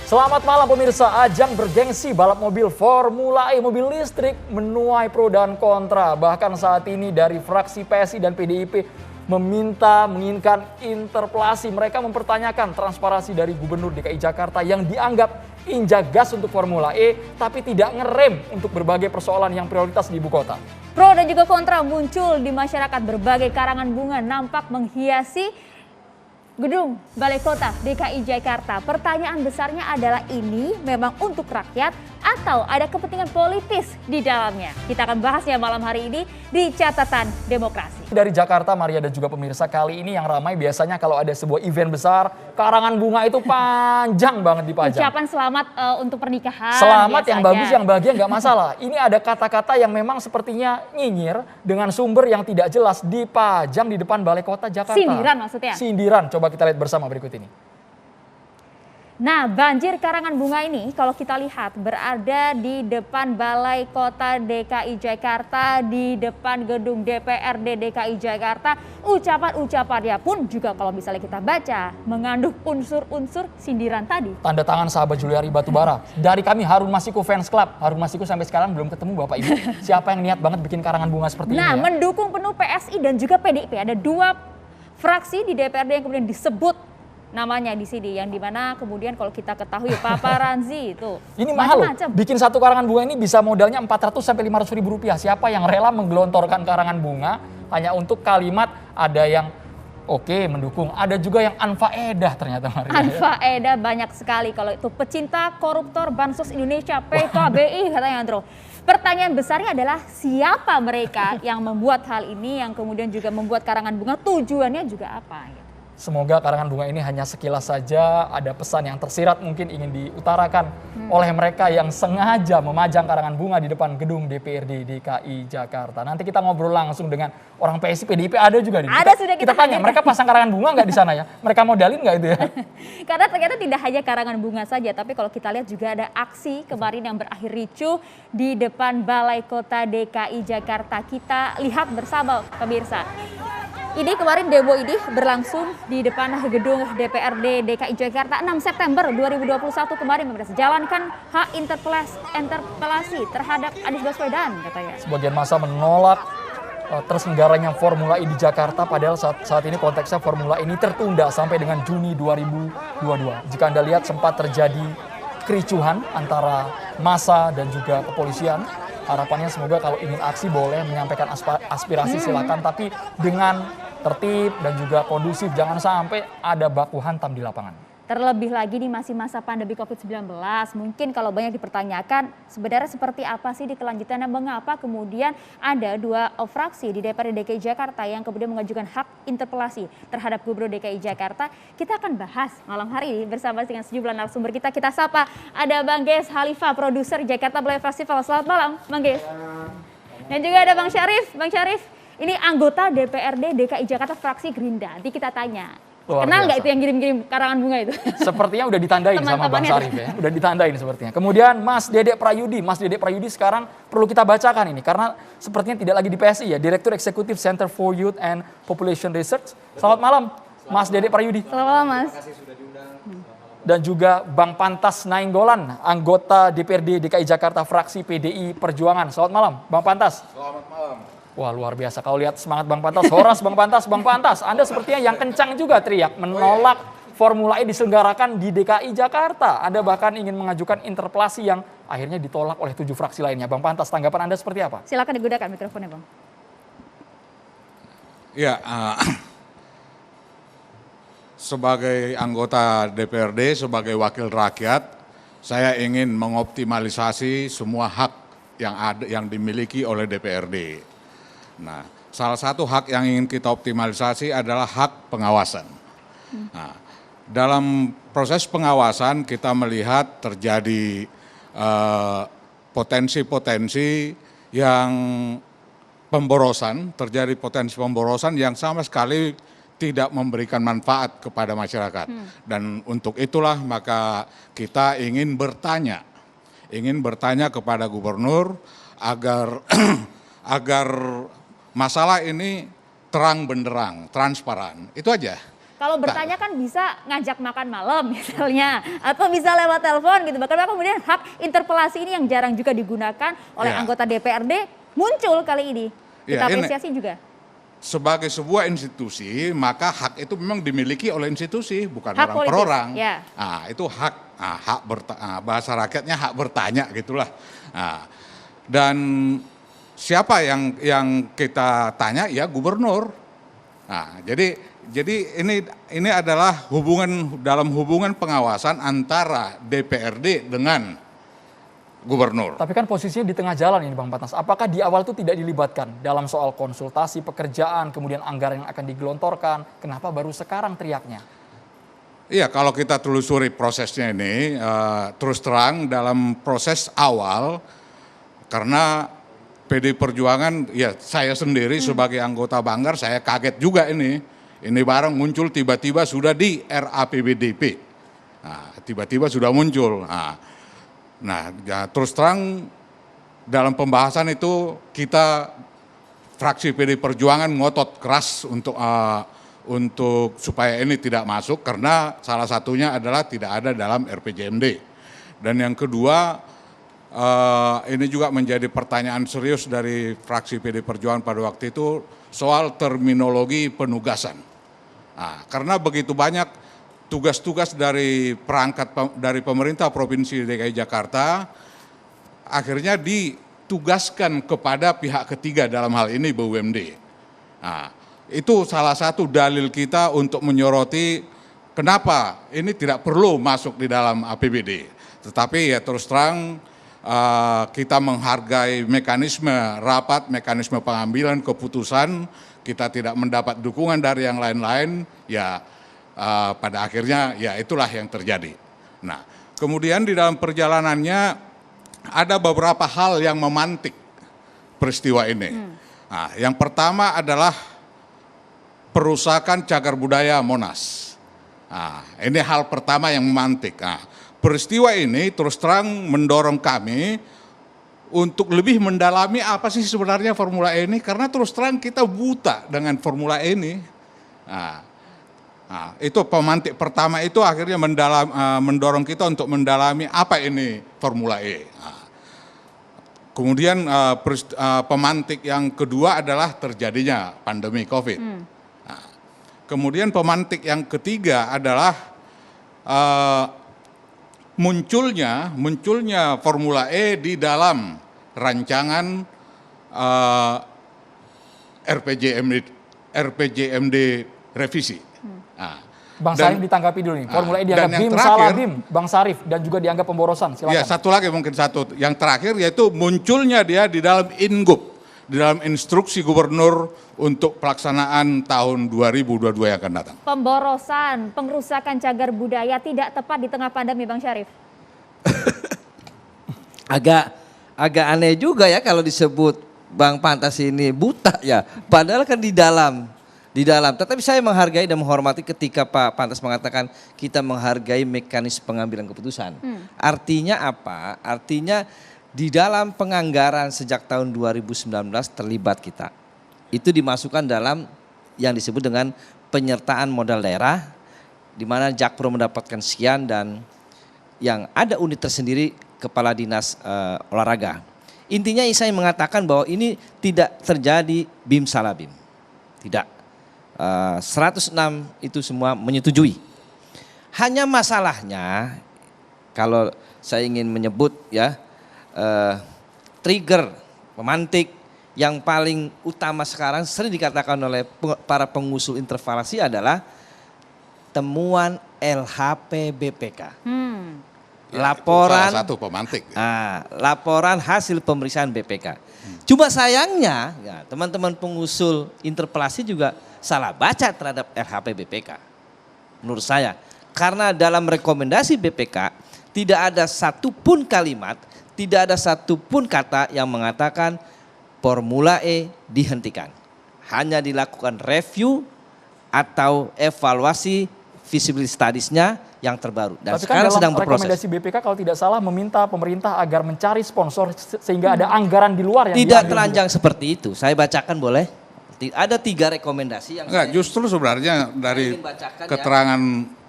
Selamat malam pemirsa, ajang bergengsi balap mobil Formula E mobil listrik menuai pro dan kontra. Bahkan saat ini dari fraksi PSI dan PDIP menginginkan interpelasi. Mereka mempertanyakan transparansi dari Gubernur DKI Jakarta yang dianggap injak gas untuk Formula E tapi tidak ngerem untuk berbagai persoalan yang prioritas di ibu kota. Pro dan juga kontra muncul di masyarakat. Berbagai karangan bunga nampak menghiasi Gedung Balai Kota DKI Jakarta. Pertanyaan besarnya adalah ini memang untuk rakyat atau ada kepentingan politis di dalamnya? Kita akan bahasnya malam hari ini di Catatan Demokrasi. Dari Jakarta, Maria dan juga pemirsa, kali ini yang ramai biasanya kalau ada sebuah event besar, karangan bunga itu panjang banget dipajang. Ucapan selamat untuk pernikahan. Selamat biasanya. Yang bagus, yang bahagia nggak masalah. Ini ada kata-kata yang memang sepertinya nyinyir dengan sumber yang tidak jelas dipajang di depan Balai Kota Jakarta. Sindiran maksudnya? Sindiran, coba kita lihat bersama berikut ini. Nah, banjir karangan bunga ini kalau kita lihat berada di depan Balai Kota DKI Jakarta, di depan gedung DPRD DKI Jakarta. Ucapan-ucapannya pun juga kalau misalnya kita baca mengandung unsur-unsur sindiran tadi. Tanda tangan sahabat Juliari Batubara. Dari kami Harun Masiku Fans Club. Harun Masiku sampai sekarang belum ketemu Bapak Ibu. Siapa yang niat banget bikin karangan bunga seperti ini ya? Mendukung penuh PSI dan juga PDIP. Ada dua fraksi di DPRD yang kemudian disebut namanya di sini, yang dimana kemudian kalau kita ketahui paparazzi itu ini mahal loh. Bikin satu karangan bunga ini bisa modalnya 400 sampai 500 ribu rupiah. Siapa yang rela menggelontorkan karangan bunga hanya untuk kalimat ada yang oke mendukung, ada juga yang anfaedah ternyata Maria. Anfaedah banyak sekali kalau itu pecinta koruptor Bansos Indonesia PKBI katanya Andro. Pertanyaan besarnya adalah siapa mereka yang membuat hal ini, yang kemudian juga membuat karangan bunga, tujuannya juga apa gitu. Semoga karangan bunga ini hanya sekilas saja, ada pesan yang tersirat mungkin ingin diutarakan oleh mereka yang sengaja memajang karangan bunga di depan gedung DPRD DKI Jakarta. Nanti kita ngobrol langsung dengan orang PSI, PDIP ada juga. Ada, sudah kita tanya, mereka pasang karangan bunga nggak di sana ya? Mereka modalin nggak itu ya? Karena ternyata tidak hanya karangan bunga saja, tapi kalau kita lihat juga ada aksi kemarin yang berakhir ricuh di depan Balai Kota DKI Jakarta. Kita lihat bersama pemirsa. Ini kemarin demo ini berlangsung di depan gedung DPRD DKI Jakarta 6 September 2021 kemarin. Jalankan hak interpelasi terhadap Anies Baswedan katanya. Sebagian massa menolak terselenggaranya Formula E di Jakarta, padahal saat ini konteksnya Formula E ini tertunda sampai dengan Juni 2022. Jika Anda lihat sempat terjadi kericuhan antara massa dan juga kepolisian. Harapannya semoga kalau ingin aksi boleh menyampaikan aspirasi silakan, tapi dengan tertib dan juga kondusif, jangan sampai ada baku hantam di lapangan. Terlebih lagi di masih masa pandemi COVID-19, mungkin kalau banyak dipertanyakan sebenarnya seperti apa sih di kelanjutannya, mengapa kemudian ada dua fraksi di DPRD DKI Jakarta yang kemudian mengajukan hak interpelasi terhadap Gubernur DKI Jakarta. Kita akan bahas malam hari ini bersama dengan sejumlah narasumber kita. Kita sapa ada Bang Ges Halifa, produser Jakarta Ballet Festival. Selamat malam Bang Ges. Dan juga ada Bang Syarif. Bang Syarif, ini anggota DPRD DKI Jakarta fraksi Gerindra. Nanti kita tanya. Kenal nggak itu yang kirim-kirim karangan bunga itu? Sepertinya udah ditandain sama Bang Syarif ya. Udah ditandain sepertinya. Kemudian Mas Dedek Prayudi. Mas Dedek Prayudi sekarang perlu kita bacakan ini. Karena sepertinya tidak lagi di PSI ya. Direktur Eksekutif Center for Youth and Population Research. Selamat malam Mas Dedek Prayudi. Selamat malam Mas. Terima kasih sudah diundang. Dan juga Bang Pantas Nainggolan, anggota DPRD DKI Jakarta fraksi PDI Perjuangan. Selamat malam Bang Pantas. Selamat malam. Wah luar biasa, kalau lihat semangat Bang Pantas, horas Bang Pantas, Bang Pantas. Anda sepertinya yang kencang juga teriak, menolak Formula E diselenggarakan di DKI Jakarta. Anda bahkan ingin mengajukan interpelasi yang akhirnya ditolak oleh 7 fraksi lainnya. Bang Pantas, tanggapan Anda seperti apa? Silakan digunakan mikrofonnya Bang. Ya, sebagai anggota DPRD, sebagai wakil rakyat, saya ingin mengoptimalisasi semua hak yang dimiliki oleh DPRD. Nah, salah satu hak yang ingin kita optimalisasi adalah hak pengawasan. Nah, dalam proses pengawasan kita melihat terjadi potensi-potensi yang terjadi potensi pemborosan yang sama sekali tidak memberikan manfaat kepada masyarakat. Dan untuk itulah maka kita ingin bertanya kepada gubernur agar agar masalah ini terang benderang, transparan. Itu aja. Kalau bertanya kan bisa ngajak makan malam misalnya, atau bisa lewat telepon gitu. Bahkan kemudian hak interpelasi ini yang jarang juga digunakan oleh anggota DPRD muncul kali ini. Kita apresiasi juga. Sebagai sebuah institusi, maka hak itu memang dimiliki oleh institusi, bukan hak orang politis, per orang. Ya. Nah, itu hak, bahasa rakyatnya hak bertanya gitulah. Nah, dan siapa yang kita tanya? Ya gubernur. Nah, jadi ini adalah dalam hubungan pengawasan antara DPRD dengan gubernur. Tapi kan posisinya di tengah jalan ini Bang Patnas. Apakah di awal itu tidak dilibatkan dalam soal konsultasi pekerjaan, kemudian anggaran yang akan digelontorkan? Kenapa baru sekarang teriaknya? Iya, kalau kita telusuri prosesnya ini, terus terang dalam proses awal, karena PD Perjuangan, ya saya sendiri sebagai anggota Banggar, saya kaget juga ini. Ini barang muncul tiba-tiba sudah di RAPBDP. Nah, tiba-tiba sudah muncul. Nah, ya, terus terang dalam pembahasan itu kita fraksi PD Perjuangan ngotot keras untuk supaya ini tidak masuk karena salah satunya adalah tidak ada dalam RPJMD. Dan yang kedua, ini juga menjadi pertanyaan serius dari fraksi PD Perjuangan pada waktu itu soal terminologi penugasan. Nah, karena begitu banyak tugas-tugas dari dari pemerintah Provinsi DKI Jakarta akhirnya ditugaskan kepada pihak ketiga dalam hal ini BUMD. Nah, itu salah satu dalil kita untuk menyoroti kenapa ini tidak perlu masuk di dalam APBD. Tetapi ya terus terang kita menghargai mekanisme rapat, mekanisme pengambilan keputusan, kita tidak mendapat dukungan dari yang lain-lain, ya pada akhirnya ya itulah yang terjadi. Nah, kemudian di dalam perjalanannya ada beberapa hal yang memantik peristiwa ini. Nah, yang pertama adalah perusakan cagar budaya Monas. Nah, ini hal pertama yang memantik. Nah, peristiwa ini terus terang mendorong kami untuk lebih mendalami apa sih sebenarnya Formula E ini, karena terus terang kita buta dengan Formula E ini. Nah, itu pemantik pertama itu akhirnya mendorong kita untuk mendalami apa ini Formula E. Nah, kemudian pemantik yang kedua adalah terjadinya pandemi COVID. Nah, kemudian pemantik yang ketiga adalah munculnya Formula E di dalam rancangan RPJMD revisi. Nah, Bang Sarif ditanggapi dulu nih. Formula E dianggap BIM, salah BIM, Bang Sarif, dan juga dianggap pemborosan. Silakan. Ya, satu lagi mungkin yang terakhir yaitu munculnya dia di dalam Ingup, di dalam instruksi gubernur untuk pelaksanaan tahun 2022 yang akan datang. Pemborosan, pengrusakan cagar budaya tidak tepat di tengah pandemi, Bang Syarif. agak aneh juga ya kalau disebut Bang Pantas ini buta ya. Padahal kan di dalam. Tetapi saya menghargai dan menghormati ketika Pak Pantas mengatakan kita menghargai mekanisme pengambilan keputusan. Artinya apa? Artinya di dalam penganggaran sejak tahun 2019 terlibat kita. Itu dimasukkan dalam yang disebut dengan penyertaan modal daerah, di mana Jakpro mendapatkan sekian dan yang ada unit tersendiri kepala dinas olahraga. Intinya saya mengatakan bahwa ini tidak terjadi BIM salah BIM. Tidak. 106 itu semua menyetujui. Hanya masalahnya kalau saya ingin menyebut ya, trigger pemantik yang paling utama sekarang sering dikatakan oleh para pengusul intervalasi adalah temuan LHP BPK. Laporan salah satu pemantik. Laporan hasil pemeriksaan BPK. Cuma sayangnya ya, teman-teman pengusul interpelasi juga salah baca terhadap LHP BPK. Menurut saya, karena dalam rekomendasi BPK tidak ada satupun kalimat, tidak ada satupun kata yang mengatakan Formula E dihentikan. Hanya dilakukan review atau evaluasi feasibility studies-nya yang terbaru. Dan tapi sekarang kan dalam sedang berproses. rekomendasi BPK kalau tidak salah meminta pemerintah agar mencari sponsor sehingga ada anggaran di luar yang tidak telanjang seperti itu. Saya bacakan boleh? Ada 3 rekomendasi yang Enggak, saya justru sebenarnya dari ingin bacakan ya. keterangan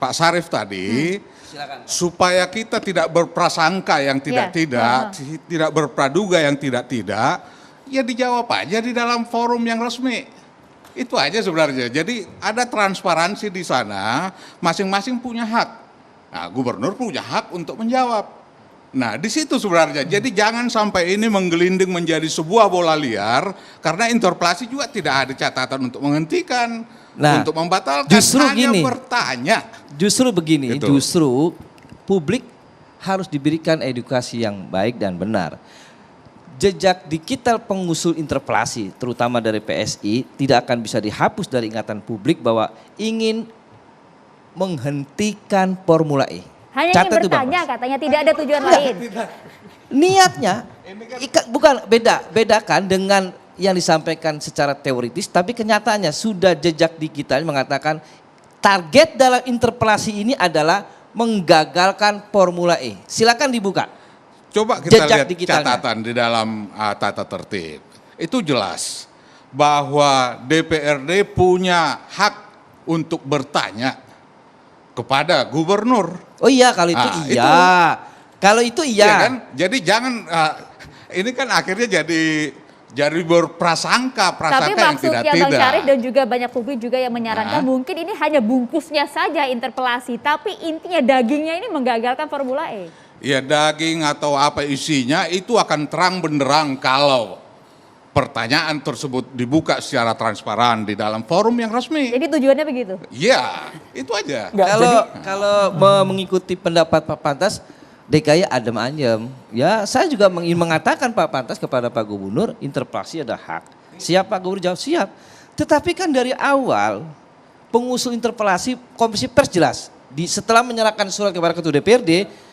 Pak Sarif tadi, silakan. supaya kita tidak berprasangka yang tidak-tidak, tidak berpraduga yang tidak-tidak, ya dijawab aja di dalam forum yang resmi. Itu aja sebenarnya. Jadi ada transparansi di sana, masing-masing punya hak. Nah, gubernur punya hak untuk menjawab. Nah, di situ sebenarnya. Jadi jangan sampai ini menggelinding menjadi sebuah bola liar, karena interpelasi juga tidak ada catatan untuk menghentikan, untuk membatalkan, justru hanya gini, bertanya. Justru begini, Gitu. justru publik harus diberikan edukasi yang baik dan benar. Jejak digital pengusul interpelasi, terutama dari PSI, tidak akan bisa dihapus dari ingatan publik bahwa ingin menghentikan Formula E. Hanya Catat ingin itu, Bang bertanya, Mas. katanya tidak ada tujuan lain. Niatnya, bukan bedakan dengan yang disampaikan secara teoritis, tapi kenyataannya sudah jejak digital mengatakan target dalam interpelasi ini adalah menggagalkan Formula E. Silakan dibuka. Coba kita Jejak lihat digitalnya. catatan di dalam tata tertib. Itu jelas bahwa DPRD punya hak untuk bertanya kepada gubernur. Oh iya, kalau itu Ah, iya. Kalau itu Iya iya. kan? Jadi jangan ini kan akhirnya jadi berprasangka, Tapi prasangka yang maksudnya Bang tidak-tidak. Syarif dan juga banyak publik juga yang menyarankan mungkin ini hanya bungkusnya saja interpelasi, tapi intinya dagingnya ini menggagalkan Formula E. Ya daging atau apa isinya itu akan terang benderang kalau pertanyaan tersebut dibuka secara transparan di dalam forum yang resmi. Jadi tujuannya begitu. Iya, itu aja. Kalau mengikuti pendapat Pak Pantas, DKI adem ayem. Ya, saya juga ingin mengatakan Pak Pantas kepada Pak Gubernur, interpelasi ada hak. Siap Pak Gubernur jawab siap. Tetapi kan dari awal pengusul interpelasi Komisi Pers jelas. Setelah menyerahkan surat kepada Ketua DPRD,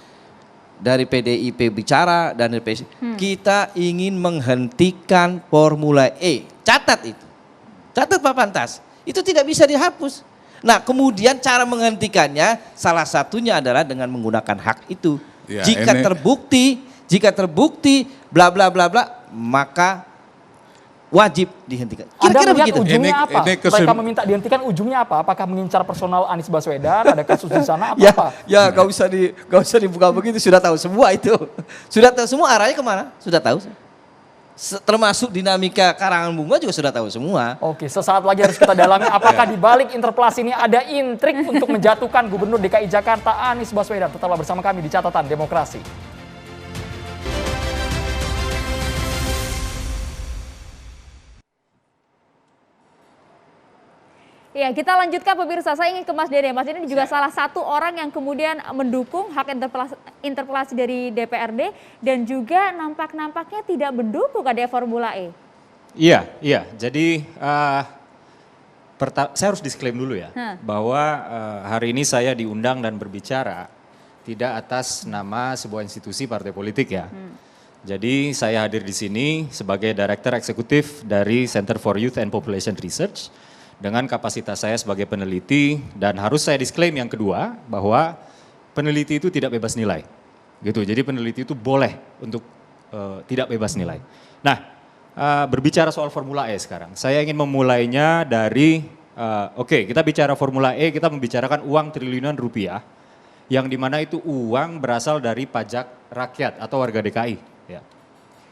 dari PDIP bicara dan dari PSI, kita ingin menghentikan Formula E. Catat itu. Catat Pak Pantas. Itu tidak bisa dihapus. Nah, kemudian cara menghentikannya salah satunya adalah dengan menggunakan hak itu. Ya, jika terbukti bla bla bla bla, maka wajib dihentikan. Anda Kira-kira melihat begitu. ujungnya Ini- apa? ini Mereka meminta dihentikan ujungnya apa? Apakah mengincar personal Anies Baswedan? Ada kasus di sana atau Ya, apa? ya gak usah dibuka begitu, sudah tahu semua itu. Sudah tahu semua arahnya kemana? Sudah tahu. Termasuk dinamika karangan bunga juga sudah tahu semua. Oke, sesaat lagi harus kita dalami apakah di balik interpelasi ini ada intrik untuk menjatuhkan Gubernur DKI Jakarta Anies Baswedan. Tetaplah bersama kami di Catatan Demokrasi. Ya, kita lanjutkan pemirsa. Saya ingin ke Mas Dede. Mas Dede juga salah satu orang yang kemudian mendukung hak interpelasi dari DPRD dan juga nampak-nampaknya tidak mendukung adanya Formula E. Iya. Jadi saya harus disclaim dulu ya, bahwa hari ini saya diundang dan berbicara tidak atas nama sebuah institusi partai politik ya. Jadi saya hadir di sini sebagai Direktur Eksekutif dari Center for Youth and Population Research dengan kapasitas saya sebagai peneliti, dan harus saya disclaim yang kedua bahwa peneliti itu tidak bebas nilai. Gitu. Jadi peneliti itu boleh untuk tidak bebas nilai. Nah, berbicara soal Formula E sekarang. Saya ingin memulainya dari kita bicara Formula E, kita membicarakan uang triliunan rupiah yang dimana itu uang berasal dari pajak rakyat atau warga DKI. Ya.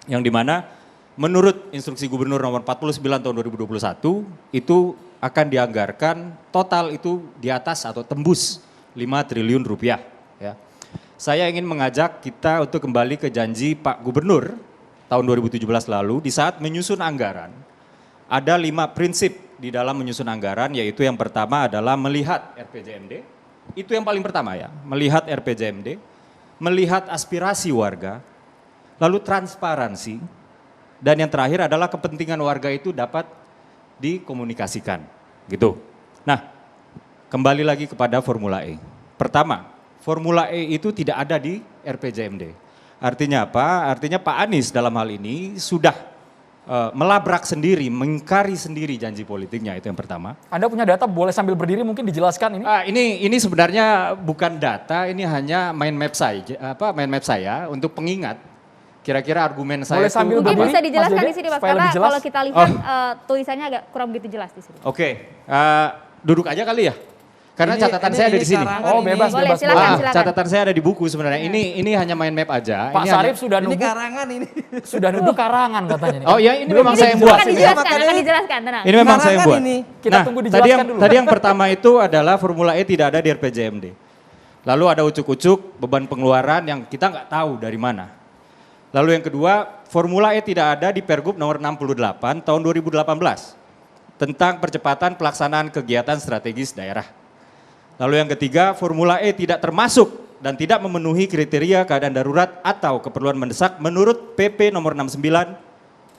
Yang dimana menurut instruksi Gubernur nomor 49 tahun 2021 itu akan dianggarkan total itu di atas atau tembus 5 triliun rupiah. Ya. Saya ingin mengajak kita untuk kembali ke janji Pak Gubernur tahun 2017 lalu di saat menyusun anggaran. Ada 5 prinsip di dalam menyusun anggaran, yaitu yang pertama adalah melihat RPJMD. Itu yang paling pertama ya, melihat RPJMD, melihat aspirasi warga, lalu transparansi, dan yang terakhir adalah kepentingan warga itu dapat dikomunikasikan, gitu. Nah, kembali lagi kepada Formula E. Pertama, Formula E itu tidak ada di RPJMD. Artinya apa? Artinya Pak Anies dalam hal ini sudah melabrak sendiri, mengingkari sendiri janji politiknya, itu yang pertama. Anda punya data, boleh sambil berdiri mungkin dijelaskan ini? Ini sebenarnya bukan data, ini hanya mind map saya untuk pengingat kira-kira argumen saya Boleh sambil itu Mungkin berdiri, bisa dijelaskan Mas Dede, di sini Mas, supaya karena lebih jelas. kalau kita lihat tulisannya agak kurang begitu jelas di sini. Oke, duduk aja kali ya. Karena catatan saya ada di sini. karangan Oh, ini. bebas, Boleh, bebas. silakan, bebas. silakan. Catatan saya ada di buku sebenarnya. Ini hanya main map aja. Pak Ini Sarif sudah Ini nunggu, karangan ini. sudah nunggu karangan katanya. nih. Oh ya, ini Belum memang bisa saya yang dijelasin. buat. Akan Ini dijelaskan, makanya akan dijelaskan, tenang. Ini memang saya yang Karangan buat. ini. Kita tunggu dijelaskan dulu. Tadi yang pertama itu adalah Formula E tidak ada di RPJMD. Lalu ada ucuk-ucuk beban pengeluaran yang kita nggak tahu dari mana. Lalu yang kedua, Formula E tidak ada di Pergub nomor 68 tahun 2018 tentang percepatan pelaksanaan kegiatan strategis daerah. Lalu yang ketiga, Formula E tidak termasuk dan tidak memenuhi kriteria keadaan darurat atau keperluan mendesak menurut PP nomor 69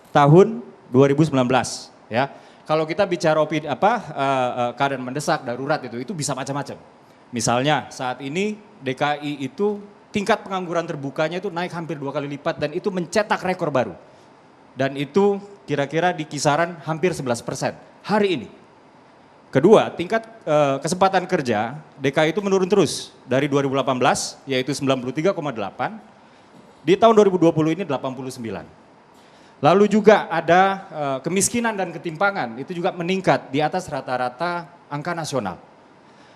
tahun 2019. Ya, kalau kita bicara keadaan mendesak darurat itu bisa macam-macam. Misalnya saat ini DKI itu tingkat pengangguran terbukanya itu naik hampir 2 kali lipat dan itu mencetak rekor baru. Dan itu kira-kira di kisaran hampir 11% hari ini. Kedua, tingkat kesempatan kerja DKI itu menurun terus dari 2018 yaitu 93,8, di tahun 2020 ini 89. Lalu juga ada kemiskinan dan ketimpangan itu juga meningkat di atas rata-rata angka nasional.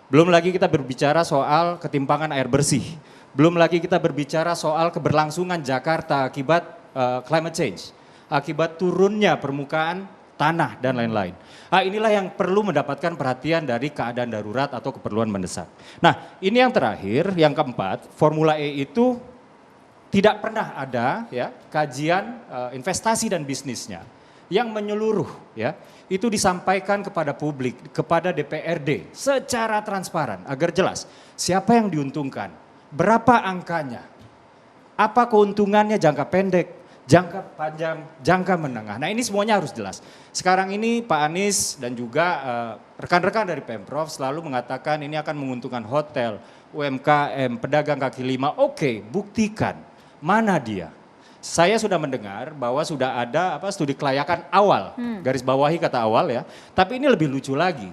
Belum lagi kita berbicara soal ketimpangan air bersih, belum lagi kita berbicara soal keberlangsungan Jakarta akibat climate change, akibat turunnya permukaan tanah dan lain-lain. Inilah yang perlu mendapatkan perhatian dari keadaan darurat atau keperluan mendesak. Nah, ini yang terakhir, yang keempat, Formula E itu tidak pernah ada ya kajian investasi dan bisnisnya yang menyeluruh ya. Itu disampaikan kepada publik, kepada DPRD secara transparan agar jelas siapa yang diuntungkan, berapa angkanya, apa keuntungannya jangka pendek, jangka panjang, jangka menengah. Nah ini semuanya harus jelas. Sekarang ini Pak Anies dan juga rekan-rekan dari Pemprov selalu mengatakan ini akan menguntungkan hotel, UMKM, pedagang kaki lima. Oke, buktikan mana dia. Saya sudah mendengar bahwa sudah ada studi kelayakan awal, garis bawahi kata awal ya. Tapi ini lebih lucu lagi.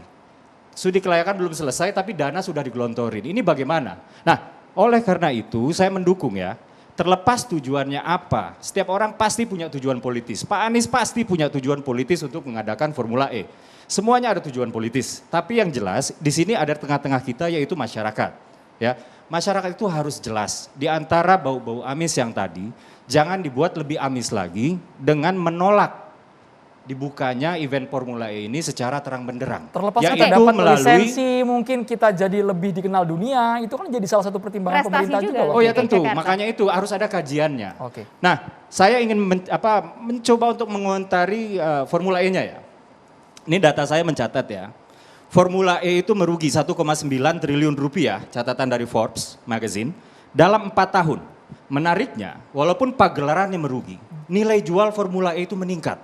Studi kelayakan belum selesai tapi dana sudah digelontorin. Ini bagaimana? Nah, oleh karena itu saya mendukung ya. Terlepas tujuannya apa, setiap orang pasti punya tujuan politis. Pak Anies pasti punya tujuan politis untuk mengadakan Formula E. Semuanya ada tujuan politis, tapi yang jelas di sini ada tengah-tengah kita yaitu masyarakat. Ya, masyarakat itu harus jelas. Di antara bau-bau amis yang tadi, jangan dibuat lebih amis lagi dengan menolak dibukanya event Formula E ini secara terang benderang. Terlepas Yaitu kita dapat melalui lisensi, mungkin kita jadi lebih dikenal dunia, itu kan jadi salah satu pertimbangan Prestasi pemerintah juga. juga. Oh ya Oke, tentu, Jakarta. makanya itu harus ada kajiannya. Oke. Nah, saya ingin mencoba untuk mengomentari Formula E-nya ya. Ini data saya mencatat ya. Formula E itu merugi 1,9 triliun rupiah, catatan dari Forbes Magazine, dalam 4 tahun. Menariknya, walaupun pagelarannya merugi, nilai jual Formula E itu meningkat.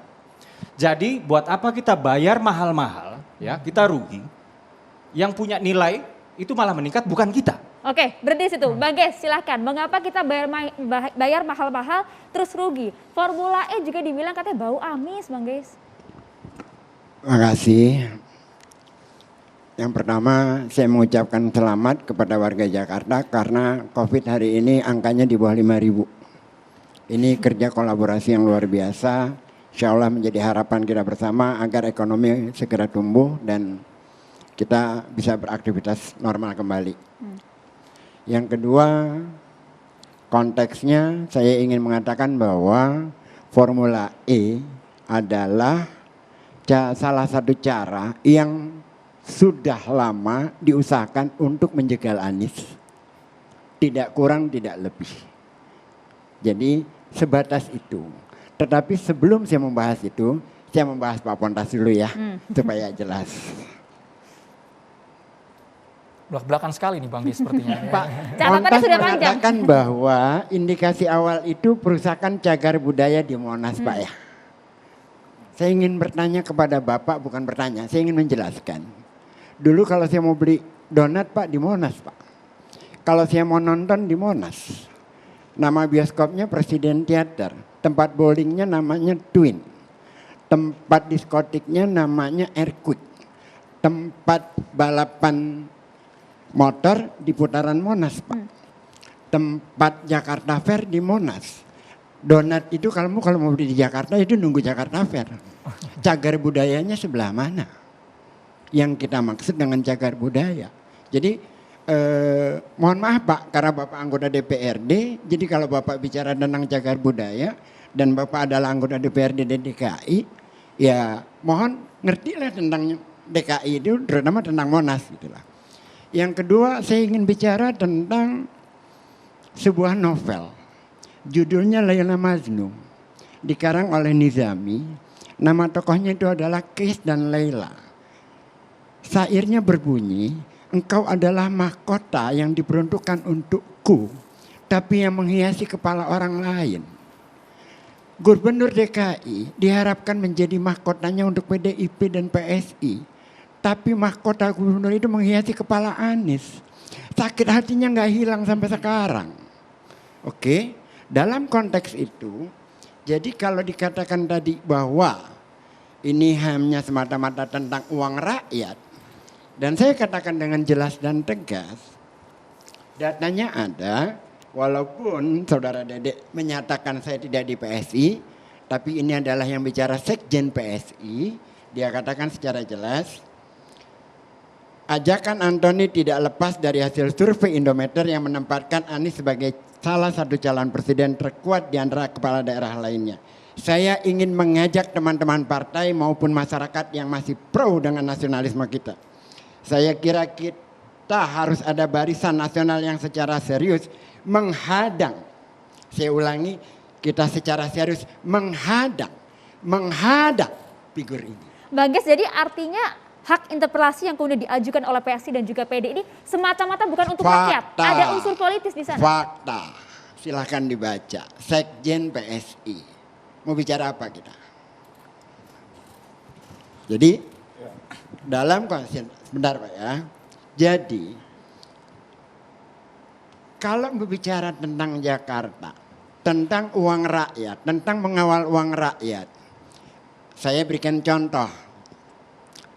Jadi buat apa kita bayar mahal-mahal, ya kita rugi. Yang punya nilai itu malah meningkat, bukan kita. Oke, berhenti situ. Bang Ges, silahkan. Mengapa kita bayar mahal-mahal terus rugi? Formula E juga dibilang katanya bau amis, Bang Ges. Terima kasih. Yang pertama saya mengucapkan selamat kepada warga Jakarta karena COVID hari ini angkanya di bawah 5.000. Ini kerja kolaborasi yang luar biasa. Insya Allah menjadi harapan kita bersama agar ekonomi segera tumbuh dan kita bisa beraktivitas normal kembali. Yang kedua, konteksnya saya ingin mengatakan bahwa Formula E adalah salah satu cara yang sudah lama diusahakan untuk menjegal Anies. Tidak kurang, tidak lebih. Jadi sebatas itu. Tetapi sebelum saya membahas itu, saya membahas Pak Pontas dulu ya, supaya jelas. Belak-belakan sekali nih Bang Ges sepertinya. Pak Catatannya Pontas sudah panjang. mengatakan bahwa indikasi awal itu perusakan cagar budaya di Monas, Pak ya. Saya ingin bertanya kepada Bapak, bukan bertanya, saya ingin menjelaskan. Dulu kalau saya mau beli donat Pak di Monas Pak. Kalau saya mau nonton di Monas. Nama bioskopnya Presiden Theater. Tempat bowlingnya namanya Twin. Tempat diskotiknya namanya Airquick. Tempat balapan motor di putaran Monas Pak. Tempat Jakarta Fair di Monas. Donat itu kalau mau beli di Jakarta itu nunggu Jakarta Fair. Cagar budayanya sebelah mana? Yang kita maksud dengan cagar budaya. Jadi mohon maaf Pak, karena Bapak anggota DPRD, jadi kalau Bapak bicara tentang cagar budaya dan Bapak adalah anggota DPRD di DKI, ya mohon ngertilah tentang DKI itu, terutama tentang Monas gitulah. Yang kedua, saya ingin bicara tentang sebuah novel. Judulnya Laila Majnun, dikarang oleh Nizami. Nama tokohnya itu adalah Kais dan Laila. Syairnya berbunyi, engkau adalah mahkota yang diperuntukkan untukku, tapi yang menghiasi kepala orang lain. Gubernur DKI diharapkan menjadi mahkotanya untuk PDIP dan PSI, tapi mahkota gubernur itu menghiasi kepala Anies. Sakit hatinya nggak hilang sampai sekarang. Oke? Dalam konteks itu, jadi kalau dikatakan tadi bahwa ini hanya semata-mata tentang uang rakyat, dan saya katakan dengan jelas dan tegas, datanya ada, walaupun saudara Dedek menyatakan saya tidak di PSI, tapi ini adalah yang bicara Sekjen PSI, dia katakan secara jelas, ajakan Antoni tidak lepas dari hasil survei Indometer yang menempatkan Anies sebagai salah satu calon presiden terkuat di antara kepala daerah lainnya. Saya ingin mengajak teman-teman partai maupun masyarakat yang masih pro dengan nasionalisme kita. Saya kira kita harus ada barisan nasional yang secara serius menghadang. Saya ulangi, kita secara serius menghadang figur ini. Bang Ges, jadi artinya hak interpelasi yang kemudian diajukan oleh PSI dan juga PD ini semata-mata bukan untuk rakyat. Ada unsur politis di sana. Fakta. Silahkan dibaca. Sekjen PSI. Mau bicara apa kita? Jadi dalam konsep, sebentar Pak ya. Jadi kalau berbicara tentang Jakarta, tentang uang rakyat, tentang mengawal uang rakyat, saya berikan contoh.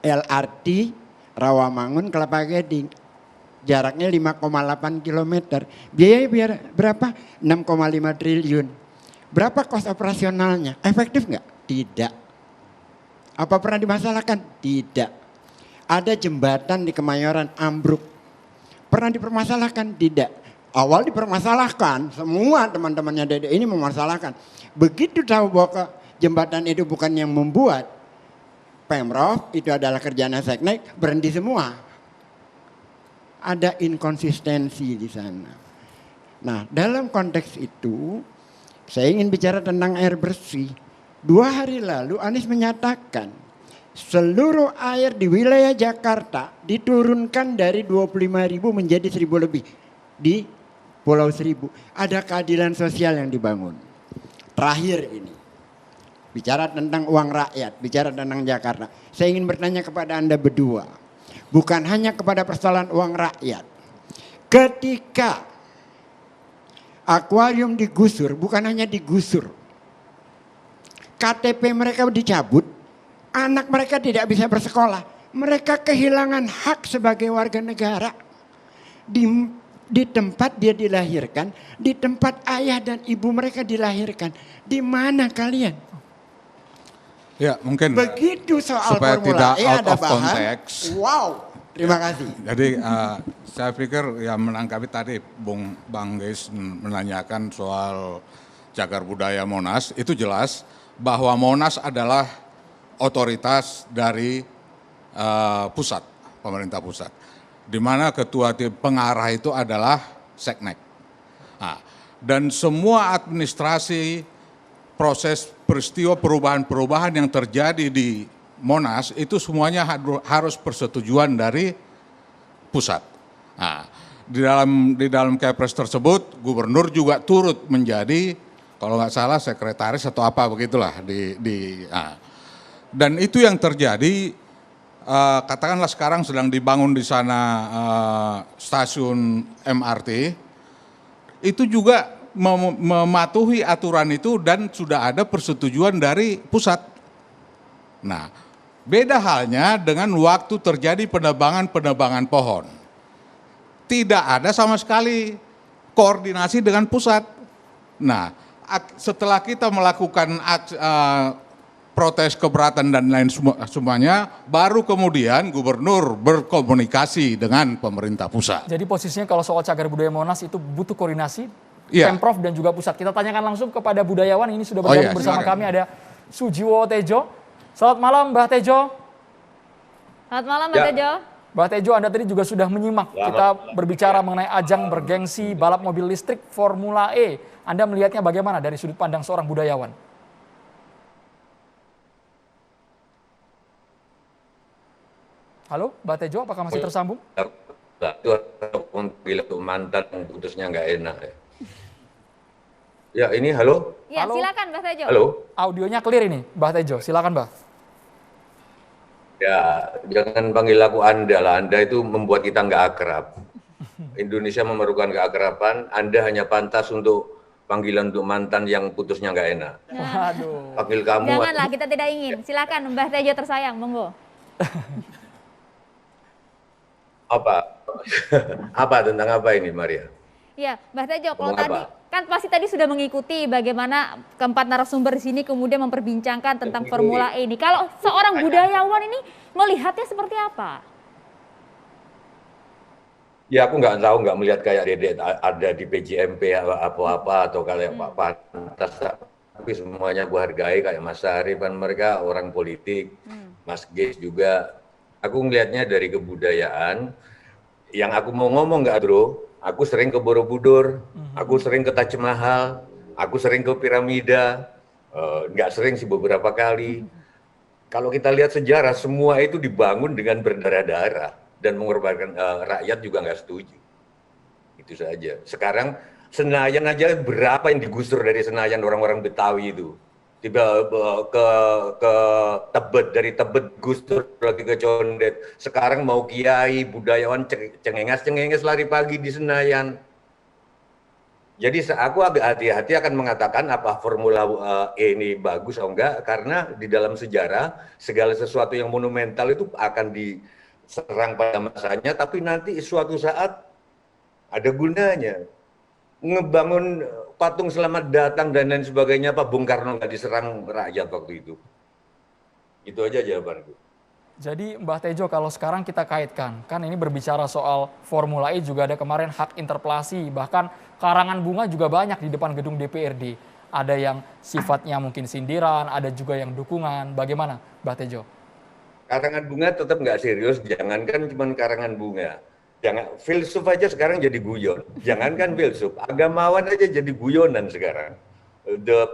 LRT Rawamangun Kelapa Gading jaraknya 5,8 km. Biaya berapa? 6,5 triliun. Berapa kos operasionalnya? Efektif nggak? Tidak. Apa pernah dimasalahkan? Tidak. Ada jembatan di Kemayoran ambruk. Pernah dipermasalahkan? Tidak. Awal dipermasalahkan, semua teman-temannya Dede ini memasalahkan. Begitu tahu bahwa jembatan itu bukan yang membuat, Pemprov itu adalah kerjaan Seknek, berhenti semua. Ada inkonsistensi di sana. Nah, dalam konteks itu saya ingin bicara tentang air bersih. 2 hari lalu Anies menyatakan seluruh air di wilayah Jakarta diturunkan dari 25.000 menjadi 1.000 lebih di Pulau Seribu. Ada keadilan sosial yang dibangun. Terakhir ini. Bicara tentang uang rakyat, bicara tentang Jakarta. Saya ingin bertanya kepada Anda berdua. Bukan hanya kepada persoalan uang rakyat. Ketika akuarium digusur, bukan hanya digusur. KTP mereka dicabut, anak mereka tidak bisa bersekolah. Mereka kehilangan hak sebagai warga negara. Di tempat dia dilahirkan, di tempat ayah dan ibu mereka dilahirkan. Di mana kalian? Ya mungkin begitu soal supaya formula tidak E out ada of bahan. context. Wow, terima kasih. Jadi saya pikir ya menanggapi tadi Bang Ges menanyakan soal cagar budaya Monas, itu jelas bahwa Monas adalah otoritas dari pusat, pemerintah pusat. Di mana ketua tim pengarah itu adalah Seknek. Nah, dan semua administrasi proses peristiwa perubahan-perubahan yang terjadi di Monas itu semuanya harus persetujuan dari pusat. Nah, di dalam Kepres tersebut gubernur juga turut menjadi kalau nggak salah sekretaris atau apa begitulah dan itu yang terjadi. Katakanlah sekarang sedang dibangun di sana stasiun MRT, itu juga mematuhi aturan itu dan sudah ada persetujuan dari pusat. Nah, beda halnya dengan waktu terjadi penebangan pohon. Tidak ada sama sekali koordinasi dengan pusat. Nah, setelah kita melakukan protes keberatan dan lain semuanya, baru kemudian gubernur berkomunikasi dengan pemerintah pusat. Jadi posisinya kalau soal cagar budaya Monas itu butuh koordinasi Iya. Pemprov dan juga pusat. Kita tanyakan langsung kepada budayawan, ini sudah bergabung bersama silakan. kami, ada Sujiwo Tejo. Selamat malam Mbah Tejo. Selamat malam Mbak Tejo. Mbah Tejo, Anda tadi juga sudah menyimak kita berbicara mengenai ajang bergengsi balap mobil listrik Formula E. Anda melihatnya bagaimana dari sudut pandang seorang budayawan? Halo, Mbah Tejo, apakah masih tersambung? Itu bila tuh mantan putusnya nggak enak ya. Ya ini halo. Ya, Halo. silakan Mbak Tejo. Halo. Audionya clear ini, Mbah Tejo. Silakan, Mbah. Ya jangan panggil aku Anda lah. Anda itu membuat kita nggak akrab. Indonesia memerlukan keakraban. Anda hanya pantas untuk panggilan untuk mantan yang putusnya nggak enak. Waduh. Panggil kamu. Janganlah, kita tidak ingin. Silakan Mbah Tejo tersayang, monggo. Apa? Apa tentang apa ini Maria? Ya, Mbah Tejo, kalau Ngomong tadi apa? kan pasti tadi sudah mengikuti bagaimana keempat narasumber di sini kemudian memperbincangkan tentang Formula E ini. Kalau seorang budayawan ini melihatnya seperti apa? Ya aku nggak tahu, nggak melihat kayak Dede ada di PJMP apa-apa atau kayak Pak Pantas, tapi semuanya aku hargai kayak Mas Sarif kan, mereka orang politik, Mas Geis juga. Aku ngelihatnya dari kebudayaan. Yang aku mau ngomong nggak bro, aku sering ke Borobudur, aku sering ke Taj Mahal, aku sering ke piramida, nggak sering sih beberapa kali. Kalau kita lihat sejarah, semua itu dibangun dengan berdarah-darah dan mengorbankan rakyat juga nggak setuju. Itu saja. Sekarang Senayan aja berapa yang digusur dari Senayan orang-orang Betawi itu. Tiba ke Tebet, dari Tebet gusur lagi ke Condet. Sekarang mau kiai, budayawan cengenges lari pagi di Senayan. Jadi aku agak hati-hati akan mengatakan apa Formula E ini bagus atau enggak, karena di dalam sejarah segala sesuatu yang monumental itu akan diserang pada masanya, tapi nanti suatu saat ada gunanya. Ngebangun patung selamat datang dan lain sebagainya, Pak Bung Karno nggak diserang rakyat waktu itu. Itu aja jawabanku. Jadi Mbah Tejo, kalau sekarang kita kaitkan, kan ini berbicara soal Formula E, juga ada kemarin hak interpelasi, bahkan karangan bunga juga banyak di depan gedung DPRD. Ada yang sifatnya mungkin sindiran, ada juga yang dukungan. Bagaimana Mbah Tejo? Karangan bunga tetap nggak serius, jangankan cuma karangan bunga. Jangan, filsuf aja sekarang jadi guyon. Jangankan filsuf, agamawan aja jadi guyonan sekarang.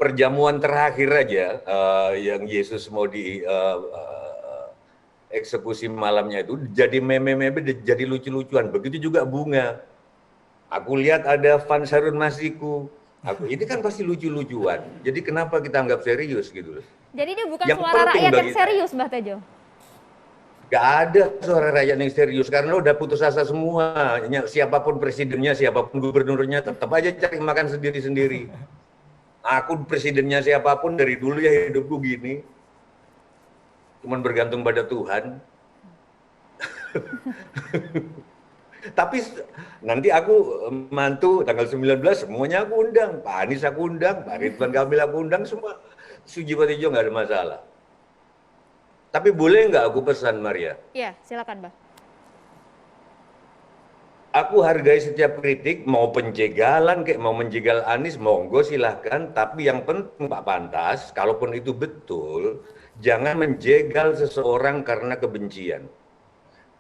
Perjamuan terakhir aja yang Yesus mau di eksekusi malamnya itu jadi meme-meme, jadi lucu-lucuan. Begitu juga bunga. Aku lihat ada Van Sarun Masiku. Ini kan pasti lucu-lucuan. Jadi kenapa kita anggap serius gitu loh? Jadi ini bukan Yang suara penting rakyat yang bagi serius, Mbah Tejo. Gak ada suara rakyat yang serius karena udah putus asa semua. Siapapun presidennya, siapapun gubernurnya, tetap aja cari makan sendiri-sendiri. Aku presidennya siapapun dari dulu ya hidupku gini. Cuman bergantung pada Tuhan. Tapi nanti aku mantu tanggal 19 semuanya aku undang. Pak Anies aku undang, Pak Ridwan Kamil aku undang, semua. Sujiwo Tejo nggak ada masalah. Tapi boleh nggak aku pesan, Maria? Iya, silakan, Mbah. Aku hargai setiap kritik, mau penjegalan, kayak mau menjegal Anies, monggo silahkan. Tapi yang penting Pak Pantas, kalaupun itu betul, jangan menjegal seseorang karena kebencian.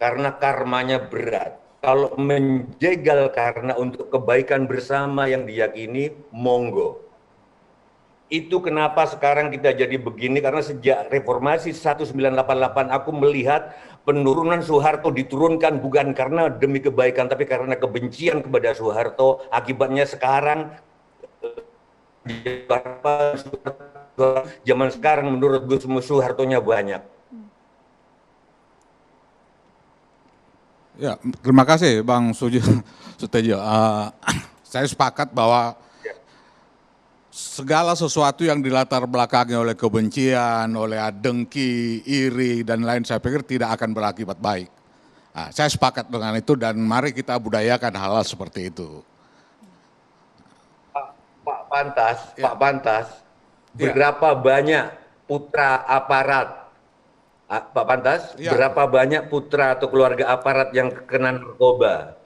Karena karmanya berat. Kalau menjegal karena untuk kebaikan bersama yang diyakini, monggo. Itu kenapa sekarang kita jadi begini, karena sejak reformasi 1988 aku melihat penurunan Soeharto diturunkan bukan karena demi kebaikan, tapi karena kebencian kepada Soeharto. Akibatnya sekarang, zaman sekarang menurut Gus Soehartonya banyak. Ya, terima kasih Bang Sutejo. Saya sepakat bahwa segala sesuatu yang dilatar belakangi oleh kebencian, oleh dengki, iri, dan lain, saya pikir tidak akan berakibat baik. Nah, saya sepakat dengan itu dan mari kita budayakan hal-hal seperti itu. Pak Pantas, berapa banyak putra aparat? Pak Pantas, berapa banyak putra atau keluarga aparat yang kena narkoba?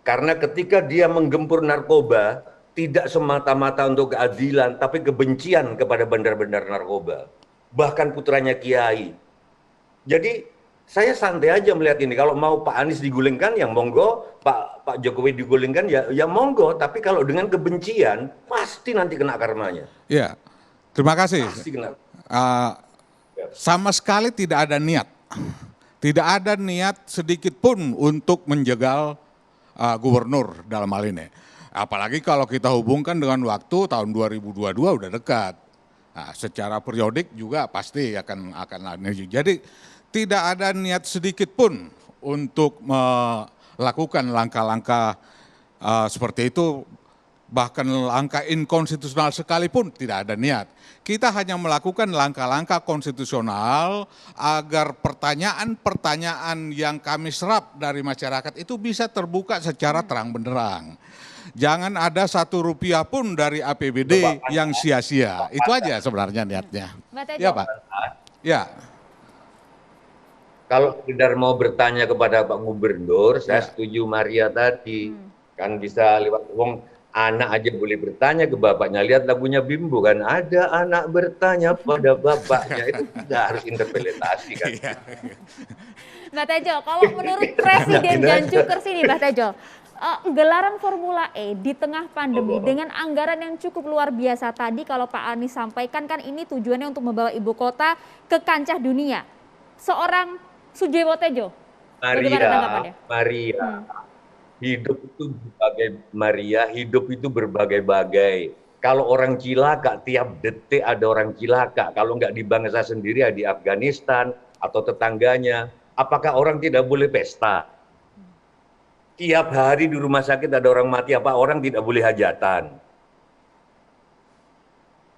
Karena ketika dia menggempur narkoba, tidak semata-mata untuk keadilan, tapi kebencian kepada bandar-bandar narkoba. Bahkan putranya kiai. Jadi saya santai aja melihat ini. Kalau mau Pak Anies digulingkan, ya monggo. Pak Jokowi digulingkan, ya monggo. Tapi kalau dengan kebencian, pasti nanti kena karmanya. Ya, terima kasih. Pasti kena. Sama sekali tidak ada niat. Tidak ada niat sedikit pun untuk menjegal gubernur dalam hal ini. Apalagi kalau kita hubungkan dengan waktu tahun 2022 udah dekat. Nah, secara periodik juga pasti akan ada. Jadi tidak ada niat sedikit pun untuk melakukan langkah-langkah seperti itu, bahkan langkah inkonstitusional sekalipun tidak ada niat. Kita hanya melakukan langkah-langkah konstitusional agar pertanyaan-pertanyaan yang kami serap dari masyarakat itu bisa terbuka secara terang benderang. Jangan ada Rp1 pun dari APBD yang sia-sia. Itu aja sebenarnya niatnya. Ya Pak. Ya. Kalau sekedar mau bertanya kepada Pak Gubernur, saya setuju Maria tadi. Kan bisa lewat anak aja boleh bertanya ke bapaknya. Lihat lagunya Bimbo kan, ada anak bertanya pada bapaknya. Itu tidak harus interpretasi kan. Mbak Tejo, kalau menurut Presiden Jan Cukers ini Mbak Tejo, gelaran Formula E di tengah pandemi dengan anggaran yang cukup luar biasa tadi kalau Pak Anies sampaikan kan ini tujuannya untuk membawa ibu kota ke kancah dunia. Seorang Sujiwo Tejo, bagaimana tanggapannya? Hidup itu berbagai-bagai. Kalau orang cilaka, tiap detik ada orang cilaka. Kalau nggak di bangsa sendiri, ya di Afghanistan atau tetangganya. Apakah orang tidak boleh pesta? Tiap hari di rumah sakit ada orang mati, apa orang tidak boleh hajatan?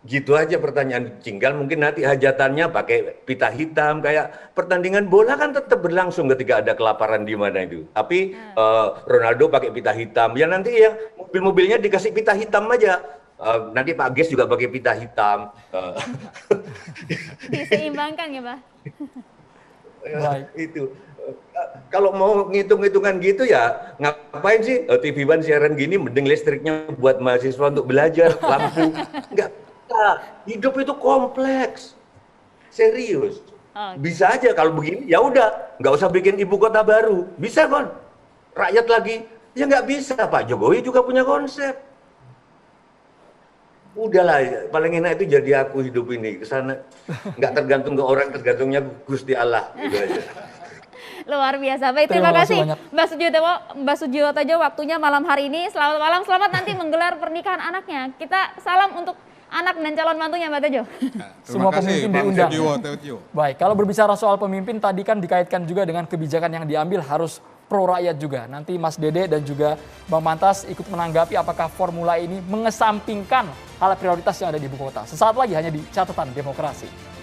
Gitu aja pertanyaan. Tinggal mungkin nanti hajatannya pakai pita hitam, kayak pertandingan bola kan tetap berlangsung ketika ada kelaparan di mana itu. Tapi Ronaldo pakai pita hitam, ya nanti ya mobil-mobilnya dikasih pita hitam aja. Nanti Pak Ges juga pakai pita hitam. Diseimbangkan ya Pak? Itu. Kalau mau ngitung-ngitungan gitu ya ngapain sih TV One siaran gini, mending listriknya buat mahasiswa untuk belajar, lampu. Enggak. Hidup itu kompleks, serius. Bisa aja kalau begini, ya udah, nggak usah bikin ibu kota baru. Bisa kan? Rakyat lagi, ya nggak bisa. Pak Jokowi juga punya konsep. Udahlah, paling enak itu jadi aku hidup ini kesana, nggak tergantung ke orang, tergantungnya Gusti Allah. Gitu aja. Luar biasa. Baik, terima kasih Mbak Sujiwo Tejo waktunya malam hari ini. Selamat malam, selamat nanti menggelar pernikahan anaknya. Kita salam untuk anak dan calon mantunya Mbak Tejo. Semua pemimpin diundang. Baik, kalau berbicara soal pemimpin tadi kan dikaitkan juga dengan kebijakan yang diambil harus pro rakyat juga. Nanti Mas Dede dan juga Bang Mantas ikut menanggapi apakah formula ini mengesampingkan hal prioritas yang ada di ibu kota. Sesaat lagi hanya di Catatan Demokrasi.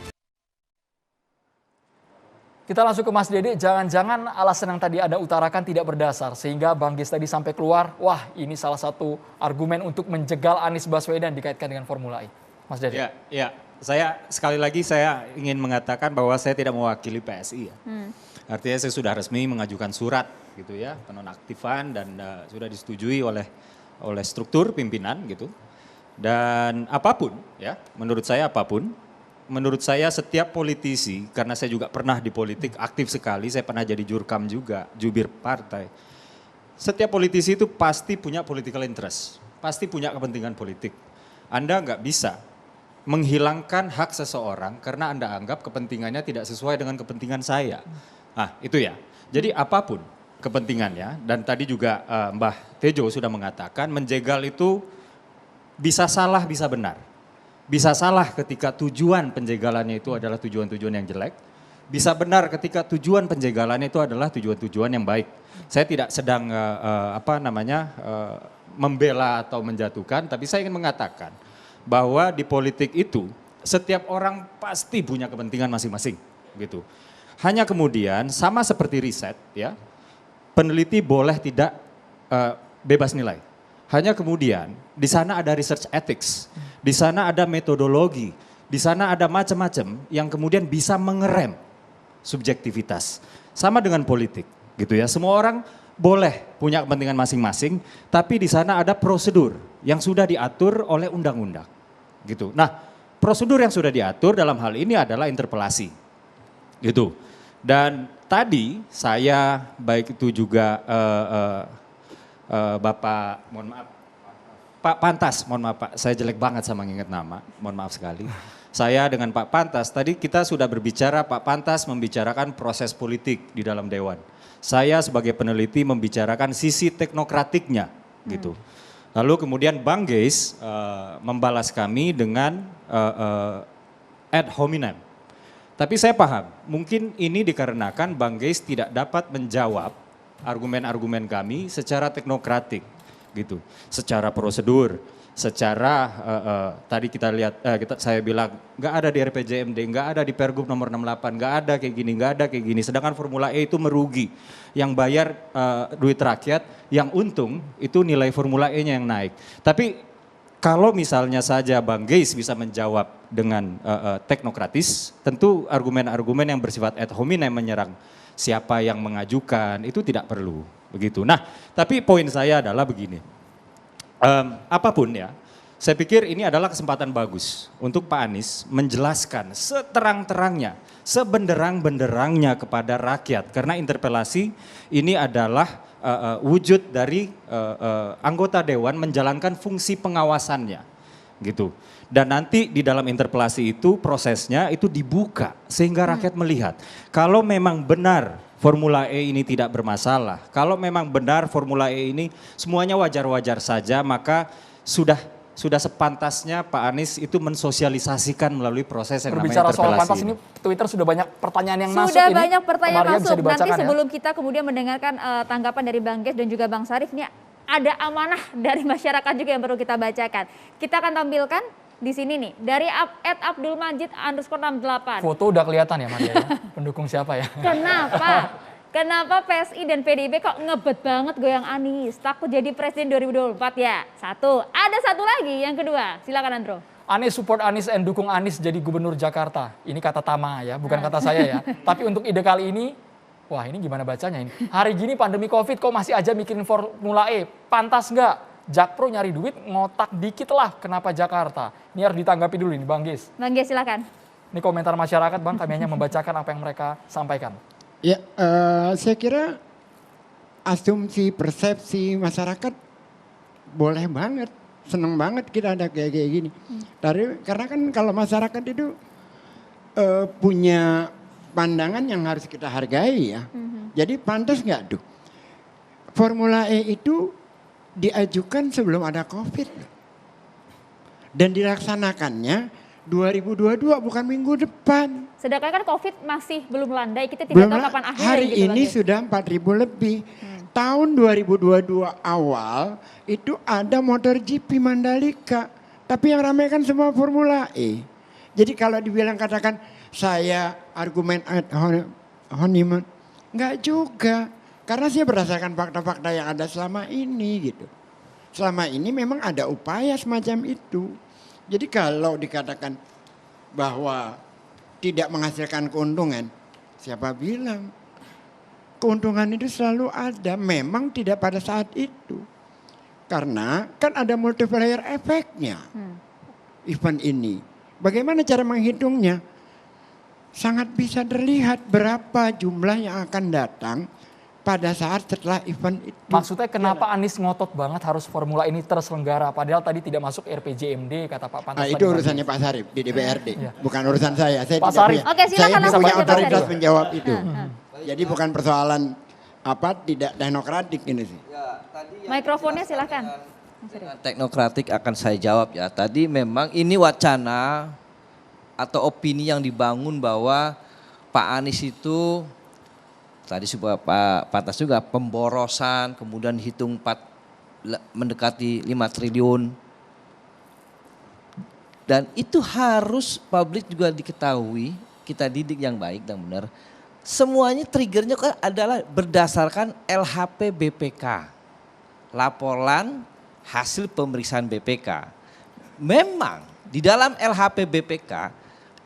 Kita langsung ke Mas Dede, jangan-jangan alasan yang tadi Anda utarakan tidak berdasar. Sehingga Bang Ges tadi sampai keluar, wah ini salah satu argumen untuk menjegal Anies Baswedan dikaitkan dengan Formula E. Mas Dede. Ya, saya sekali lagi saya ingin mengatakan bahwa saya tidak mewakili PSI ya. Artinya saya sudah resmi mengajukan surat gitu ya, penonaktifan dan sudah disetujui oleh struktur pimpinan gitu. Dan apapun ya, menurut saya setiap politisi, karena saya juga pernah di politik aktif sekali, saya pernah jadi jurkam juga, jubir partai. Setiap politisi itu pasti punya political interest, pasti punya kepentingan politik. Anda nggak bisa menghilangkan hak seseorang karena Anda anggap kepentingannya tidak sesuai dengan kepentingan saya. Nah itu ya, jadi apapun kepentingannya, dan tadi juga Mbah Tejo sudah mengatakan menjegal itu bisa salah bisa benar. Bisa salah ketika tujuan penjegalannya itu adalah tujuan-tujuan yang jelek. Bisa benar ketika tujuan penjegalannya itu adalah tujuan-tujuan yang baik. Saya tidak sedang membela atau menjatuhkan, tapi saya ingin mengatakan bahwa di politik itu setiap orang pasti punya kepentingan masing-masing gitu. Hanya kemudian sama seperti riset ya, peneliti boleh tidak bebas nilai. Hanya kemudian di sana ada research ethics. Di sana ada metodologi, di sana ada macam-macam yang kemudian bisa mengerem subjektivitas. Sama dengan politik gitu ya. Semua orang boleh punya kepentingan masing-masing, tapi di sana ada prosedur yang sudah diatur oleh undang-undang gitu. Nah, prosedur yang sudah diatur dalam hal ini adalah interpelasi gitu. Dan tadi saya baik itu juga Bapak, mohon maaf, Pak Pantas, mohon maaf Pak, saya jelek banget sama nginget nama, mohon maaf sekali. Saya dengan Pak Pantas, tadi kita sudah berbicara, Pak Pantas membicarakan proses politik di dalam Dewan. Saya sebagai peneliti membicarakan sisi teknokratiknya gitu. Lalu kemudian Bang Geis membalas kami dengan ad hominem. Tapi saya paham, mungkin ini dikarenakan Bang Geis tidak dapat menjawab argumen-argumen kami secara teknokratik gitu, secara prosedur, secara tadi kita lihat, saya bilang nggak ada di RPJMD, nggak ada di Pergub nomor 68, nggak ada kayak gini, nggak ada kayak gini. Sedangkan Formula E itu merugi, yang bayar duit rakyat, yang untung itu nilai Formula E-nya yang naik. Tapi kalau misalnya saja Bang Geis bisa menjawab dengan teknokratis, tentu argumen-argumen yang bersifat ad hominem menyerang siapa yang mengajukan itu tidak perlu begitu. Nah, tapi poin saya adalah begini. Apapun ya, saya pikir ini adalah kesempatan bagus untuk Pak Anies menjelaskan seterang-terangnya, sebenderang-benderangnya kepada rakyat. Karena interpelasi ini adalah wujud dari anggota Dewan menjalankan fungsi pengawasannya gitu. Dan nanti di dalam interpelasi itu prosesnya itu dibuka sehingga rakyat melihat. Kalau memang benar Formula E ini tidak bermasalah, kalau memang benar Formula E ini semuanya wajar-wajar saja, maka sudah sepantasnya Pak Anies itu mensosialisasikan melalui proses yang namanya Berbicara soal interpelasi pantas ini, Twitter sudah banyak pertanyaan yang masuk. Sudah Ini, banyak pertanyaan Maria bisa masuk. dibacakan Nanti ya. sebelum kita kemudian mendengarkan tanggapan dari Bang Geis dan juga Bang Syarif, ini ada amanah dari masyarakat juga yang perlu kita bacakan. Kita akan tampilkan di sini nih, dari @abdulmajid_68. Foto udah kelihatan ya Maria ya? Pendukung siapa ya? Kenapa PSI dan PDIP kok ngebet banget goyang Anies? Takut jadi presiden 2024 ya? Satu. Ada satu lagi, yang kedua. Silakan Andro. Anies support Anies and dukung Anies jadi gubernur Jakarta. Ini kata Tama ya, bukan kata saya ya. Tapi untuk ide kali ini, wah ini gimana bacanya ini? Hari gini pandemi Covid kok masih aja mikirin Formula E? Pantas nggak? Jakpro nyari duit ngotak dikit lah, kenapa Jakarta? Ini harus ditanggapi dulu nih Bang Geis. Bang Geis silakan. Ini komentar masyarakat Bang, kami hanya membacakan apa yang mereka sampaikan. Ya, saya kira asumsi persepsi masyarakat boleh banget, seneng banget kita ada kayak gini. Karena kan kalau masyarakat itu punya pandangan yang harus kita hargai ya. Jadi pantas nggak tuh? Formula E itu diajukan sebelum ada COVID dan dilaksanakannya 2022 bukan minggu depan. Sedangkan kan COVID masih belum landai, kita tidak tahu kapan akhirnya. Hari gitu, ini Bang Geis. sudah 4.000 lebih. Tahun 2022 awal itu ada MotoGP Mandalika, tapi yang ramai kan semua Formula E. Jadi kalau dibilang katakan saya argumen ad hominem, enggak juga. Karena saya berdasarkan fakta-fakta yang ada selama ini gitu. Selama ini memang ada upaya semacam itu. Jadi kalau dikatakan bahwa tidak menghasilkan keuntungan, siapa bilang? Keuntungan itu selalu ada, memang tidak pada saat itu. Karena kan ada multiplier efeknya event ini. Bagaimana cara menghitungnya? Sangat bisa terlihat berapa jumlah yang akan datang pada saat setelah event itu. Maksudnya kenapa Anies ngotot banget harus Formula ini terselenggara, padahal tadi tidak masuk RPJMD kata Pak Pantas. Itu urusannya Pak Sarif di DPRD, bukan urusan saya. Saya Pak tidak Sarif. punya, Oke, silakan saya tidak langsung punya aja, Pak otoritas Sarif. menjawab itu. Jadi bukan persoalan tidak teknokratik ini sih. Mikrofonnya silakan. Dengan teknokratik akan saya jawab ya. Tadi memang ini wacana atau opini yang dibangun bahwa Pak Anies itu tadi sebuah Pak Pantas juga pemborosan, kemudian hitung mendekati 5 triliun. Dan itu harus publik juga diketahui, kita didik yang baik dan benar. Semuanya triggernya kan adalah berdasarkan LHP BPK. Laporan hasil pemeriksaan BPK. Memang di dalam LHP BPK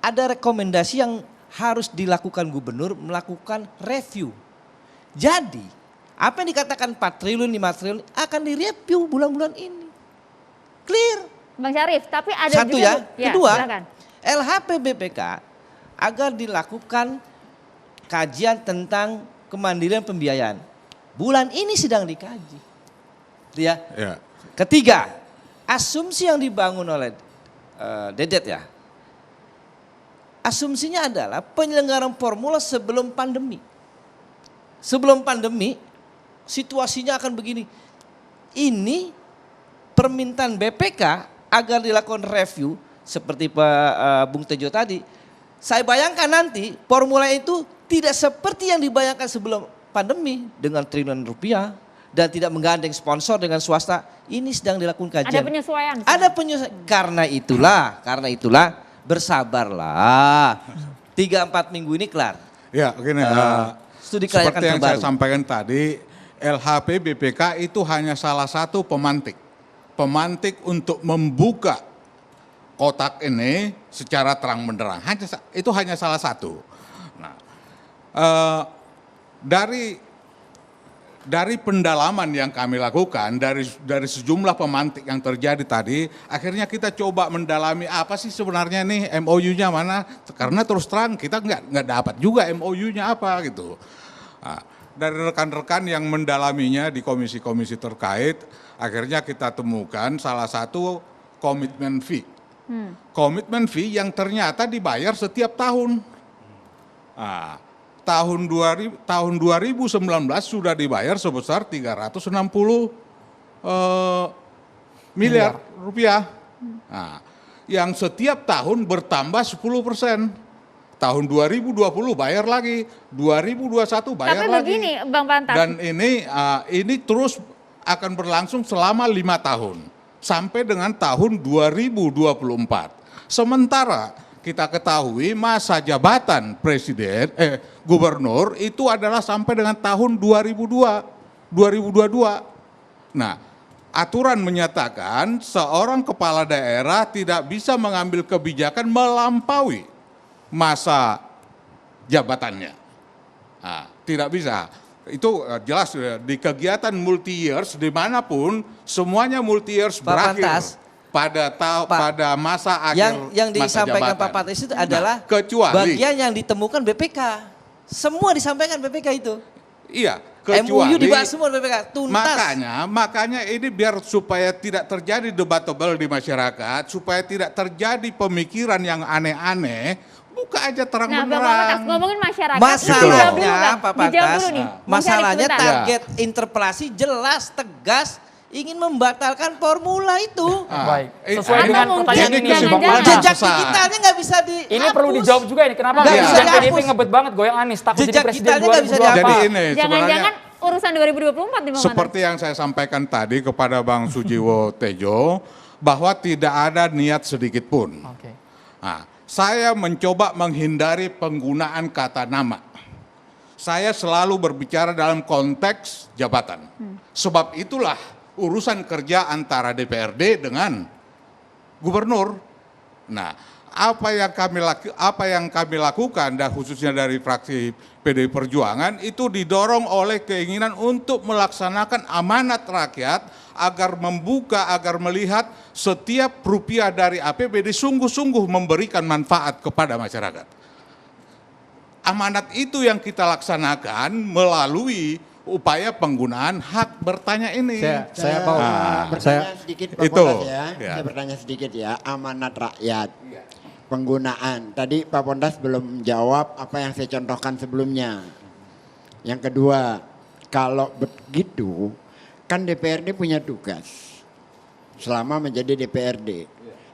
ada rekomendasi yang harus dilakukan gubernur melakukan review. Jadi apa yang dikatakan 4 triliun, 5 triliun akan direview bulan-bulan ini. Clear. Bang Syarif, tapi ada Satu juga ya. Kedua, silakan. LHP BPK agar dilakukan kajian tentang kemandirian pembiayaan. Bulan ini sedang dikaji. Ya. Ya. Ketiga, asumsi yang dibangun oleh Dedet ya. Asumsinya adalah penyelenggaraan formula sebelum pandemi. Sebelum pandemi situasinya akan begini. Ini permintaan BPK agar dilakukan review seperti Pak Bung Tejo tadi. Saya bayangkan nanti formula itu tidak seperti yang dibayangkan sebelum pandemi dengan triliunan rupiah dan tidak menggandeng sponsor dengan swasta. Ini sedang dilakukan kajian. Ada penyesuaian. Ada penyesuaian. Karena itulah bersabarlah. 3-4 minggu ini kelar. Ya, begini. Studi kelayakan Seperti yang terbaru. saya sampaikan tadi, LHP BPK itu hanya salah satu pemantik. Pemantik untuk membuka kotak ini secara terang benderang. Itu hanya salah satu. Nah, dari pendalaman yang kami lakukan, dari sejumlah pemantik yang terjadi tadi, akhirnya kita coba mendalami apa sih sebenarnya nih MOU-nya mana, karena terus terang kita nggak dapat juga MOU-nya apa gitu. Nah, dari rekan-rekan yang mendalaminya di komisi-komisi terkait, akhirnya kita temukan salah satu komitmen fee. Komitmen fee yang ternyata dibayar setiap tahun. Nah, tahun 2019 sudah dibayar sebesar 360 miliar rupiah. Nah, yang setiap tahun bertambah 10%. Tahun 2020 bayar lagi, 2021 bayar Tapi lagi. begini Bang Pantas. Dan ini terus akan berlangsung selama 5 tahun. Sampai dengan tahun 2024. Sementara kita ketahui masa jabatan gubernur itu adalah sampai dengan tahun 2022. Nah, aturan menyatakan seorang kepala daerah tidak bisa mengambil kebijakan melampaui masa jabatannya. Nah, tidak bisa. Itu jelas di kegiatan multi years dimanapun semuanya multi years berakhir. Pantas. Pada masa akhir yang masa disampaikan jabatan. Pak Pantas itu adalah kecuali bagian yang ditemukan BPK. Semua disampaikan BPK itu. Iya, MOU kecuali dibahas semua BPK, tuntas. makanya ini biar supaya tidak terjadi debatable di masyarakat, supaya tidak terjadi pemikiran yang aneh-aneh, buka aja Nah, Bang Pantas terang-benerang. ngomongin masyarakat. Masalahnya dijawab dulu, Bang. Pak Dijawab Pantas, dulu nih. Bang Syarif masalahnya sebentar. target interpelasi jelas, tegas, ingin membatalkan formula itu. Baik, Eh, sesuai atau dengan mungkin pertanyaan ini, jangan-jangan Bang Pantas. Jejak susah. digitalnya nggak bisa dihapus. Ini perlu dijawab juga ini, kenapa Nggak presiden bisa PDIP dihapus. ngebet banget goyang Anies, takut jadi Jejak presiden digitalnya nggak bisa 2024. Jadi ini Jangan-jangan sebenarnya urusan 2024 nih Bang seperti yang saya sampaikan tadi kepada Bang Sujiwo Tejo, bahwa tidak ada niat sedikit pun. Oke. Nah, saya mencoba menghindari penggunaan kata nama. Saya selalu berbicara dalam konteks jabatan. Sebab itulah urusan kerja antara DPRD dengan gubernur. Nah, apa yang kami lakukan dan khususnya dari fraksi PDI Perjuangan itu didorong oleh keinginan untuk melaksanakan amanat rakyat agar melihat setiap rupiah dari APBD sungguh-sungguh memberikan manfaat kepada masyarakat. Amanat itu yang kita laksanakan melalui upaya penggunaan hak bertanya ini. Saya mau bertanya sedikit Pak itu, Pondas ya. ya. Saya bertanya sedikit ya, amanat rakyat. Penggunaan. Tadi Pak Pondas belum jawab apa yang saya contohkan sebelumnya. Yang kedua, kalau begitu kan DPRD punya tugas selama menjadi DPRD.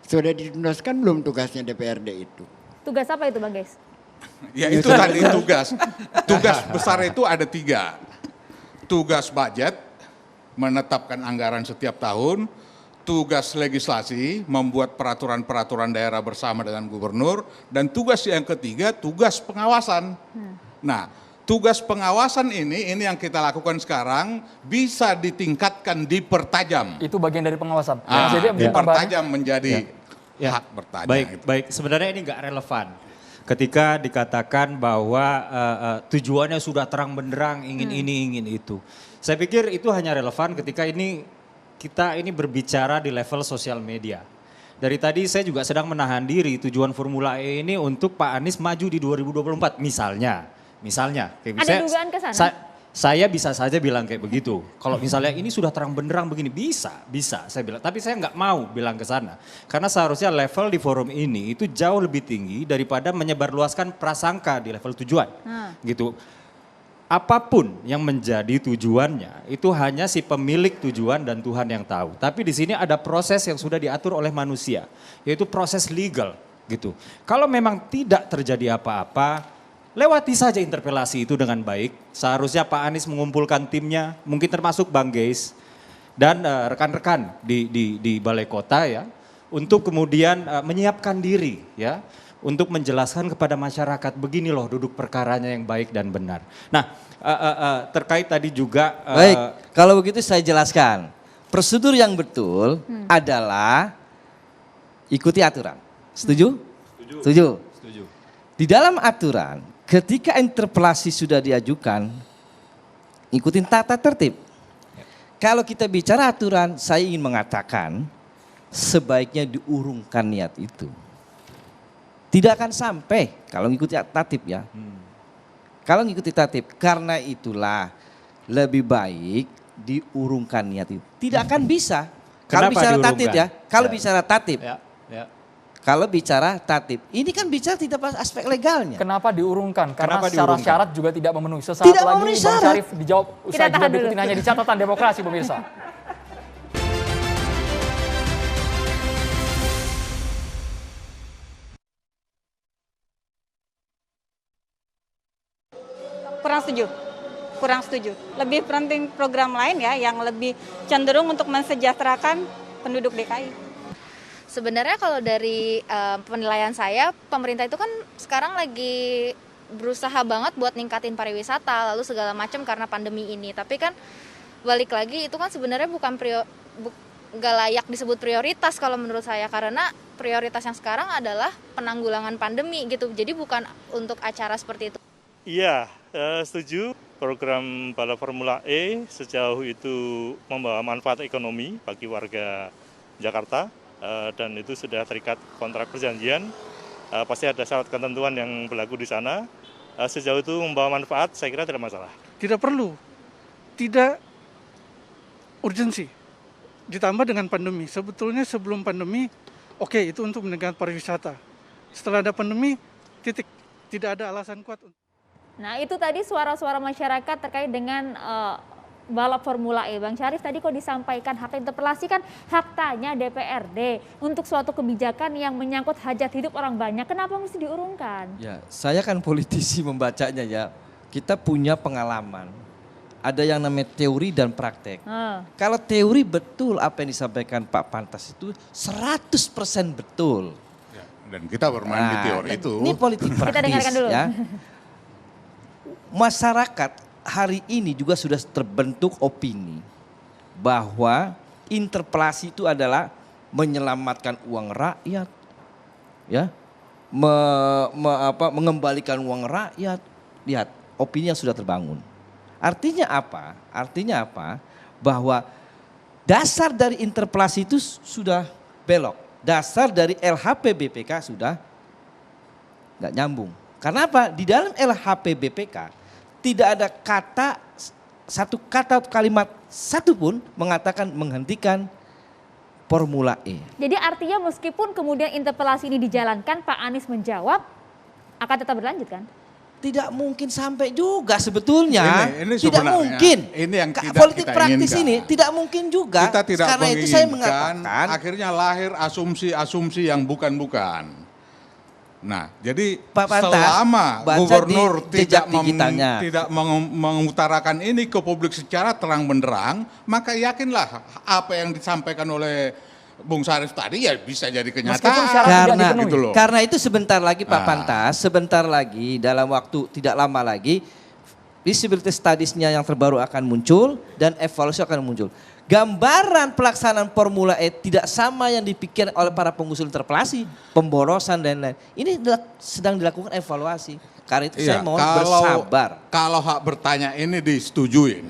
Sudah dituntaskan belum tugasnya DPRD itu? Tugas apa itu Bang Guys? Ya itu tadi tugas. Tugas besar itu ada 3. Tugas budget, menetapkan anggaran setiap tahun. Tugas legislasi, membuat peraturan-peraturan daerah bersama dengan gubernur. Dan tugas yang ketiga, tugas pengawasan. Nah, tugas pengawasan ini yang kita lakukan sekarang bisa ditingkatkan, dipertajam. Itu bagian dari pengawasan. Ah, Jadi tambahan. dipertajam menjadi hak bertanya. Baik, itu. baik. Sebenarnya ini nggak relevan. Ketika dikatakan bahwa tujuannya sudah terang benderang, ingin ini, ingin itu. Saya pikir itu hanya relevan ketika kita ini berbicara di level sosial media. Dari tadi saya juga sedang menahan diri tujuan Formula E ini untuk Pak Anies maju di 2024 misalnya. Kayak Ada dugaan ke sana? Saya bisa saja bilang kayak begitu. Kalau misalnya ini sudah terang benderang begini, bisa saya bilang. Tapi saya nggak mau bilang ke sana. Karena seharusnya level di forum ini itu jauh lebih tinggi daripada menyebarluaskan prasangka di level tujuan. Gitu. Apapun yang menjadi tujuannya itu hanya si pemilik tujuan dan Tuhan yang tahu. Tapi di sini ada proses yang sudah diatur oleh manusia, yaitu proses legal gitu. Kalau memang tidak terjadi apa-apa, lewati saja interpelasi itu dengan baik. Seharusnya Pak Anies mengumpulkan timnya, mungkin termasuk Bang Geis dan rekan-rekan di Balai Kota ya, untuk kemudian menyiapkan diri ya, untuk menjelaskan kepada masyarakat begini loh duduk perkaranya yang baik dan benar. Nah terkait tadi juga. Baik, kalau begitu saya jelaskan. Prosedur yang betul adalah ikuti aturan. Setuju? Setuju. Di dalam aturan, ketika interpelasi sudah diajukan, ikutin tata tertib. Kalau kita bicara aturan, saya ingin mengatakan sebaiknya diurungkan niat itu. Tidak akan sampai kalau ngikuti tatib ya. Kalau ngikuti tatib, karena itulah lebih baik diurungkan niat itu. Tidak akan bisa. Kalau Kenapa bicara diurungkan? tatib ya, kalau Ya. bicara tatib. Ya. Kalau bicara tatib, ini kan bicara tidak pas aspek legalnya. Kenapa diurungkan? Karena Kenapa secara diurungkan? syarat juga tidak memenuhi. Sesaat Tidak lagi memenuhi Bang syarat. Syarif dijawab Kita usai jeda tahan berikut dulu. ini hanya di catatan demokrasi pemirsa. Kurang setuju. Lebih penting program lain ya yang lebih cenderung untuk mensejahterakan penduduk DKI. Sebenarnya kalau dari penilaian saya, pemerintah itu kan sekarang lagi berusaha banget buat ningkatin pariwisata, lalu segala macam karena pandemi ini. Tapi kan balik lagi itu kan sebenarnya nggak layak disebut prioritas kalau menurut saya, karena prioritas yang sekarang adalah penanggulangan pandemi gitu. Jadi bukan untuk acara seperti itu. Iya, setuju. Program balap Formula E sejauh itu membawa manfaat ekonomi bagi warga Jakarta dan itu sudah terikat kontrak perjanjian. Pasti ada syarat ketentuan yang berlaku di sana. Sejauh itu membawa manfaat, saya kira tidak masalah. Tidak perlu, tidak urgensi. Ditambah dengan pandemi. Sebetulnya sebelum pandemi, oke, itu untuk meningkatkan pariwisata. Setelah ada pandemi, titik. Tidak ada alasan kuat. Nah itu tadi suara-suara masyarakat terkait dengan balap Formula E. Bang Syarif tadi kok disampaikan hak interpelasi kan hak tanya DPRD untuk suatu kebijakan yang menyangkut hajat hidup orang banyak. Kenapa mesti diurungkan? Ya, saya kan politisi membacanya ya. Kita punya pengalaman. Ada yang namanya teori dan praktek. Kalau teori betul apa yang disampaikan Pak Pantas itu 100% betul. Ya, dan kita bermain di teori itu. Ini politik praktis. Kita dengarkan dulu. Ya. Masyarakat hari ini juga sudah terbentuk opini bahwa interpelasi itu adalah menyelamatkan uang rakyat, ya, mengembalikan uang rakyat. Lihat, opini yang sudah terbangun. Artinya apa? Artinya apa? Bahwa dasar dari interpelasi itu sudah belok. Dasar dari LHP BPK sudah nggak nyambung. Karena apa? Di dalam LHP BPK tidak ada satu kata atau kalimat satu pun mengatakan menghentikan Formula E. Jadi artinya meskipun kemudian interpelasi ini dijalankan, Pak Anies menjawab akan tetap berlanjut kan? Tidak mungkin sampai juga sebetulnya. Ini tidak sebenarnya, mungkin. ini yang tidak politik kita praktis inginkan. ini tidak mungkin juga. Kita tidak Karena itu menginginkan, saya mengatakan akhirnya lahir asumsi-asumsi yang bukan-bukan. Nah, jadi Pak Pantas, selama baca gubernur di jejak digitalnya. tidak mengutarakan ini ke publik secara terang benderang, maka yakinlah apa yang disampaikan oleh Bung Syarif tadi ya bisa jadi kenyataan. Meskipun syarat tidak dipenuhi. Gitu loh. Karena itu sebentar lagi Pak Pantas, sebentar lagi dalam waktu tidak lama lagi feasibility studies-nya yang terbaru akan muncul dan evaluasi akan muncul. gambaran pelaksanaan Formula E tidak sama yang dipikirkan oleh para pengusul interpelasi, pemborosan dan lain. Ini sedang dilakukan evaluasi. Karena itu saya mohon bersabar. Kalau hak bertanya ini disetujui,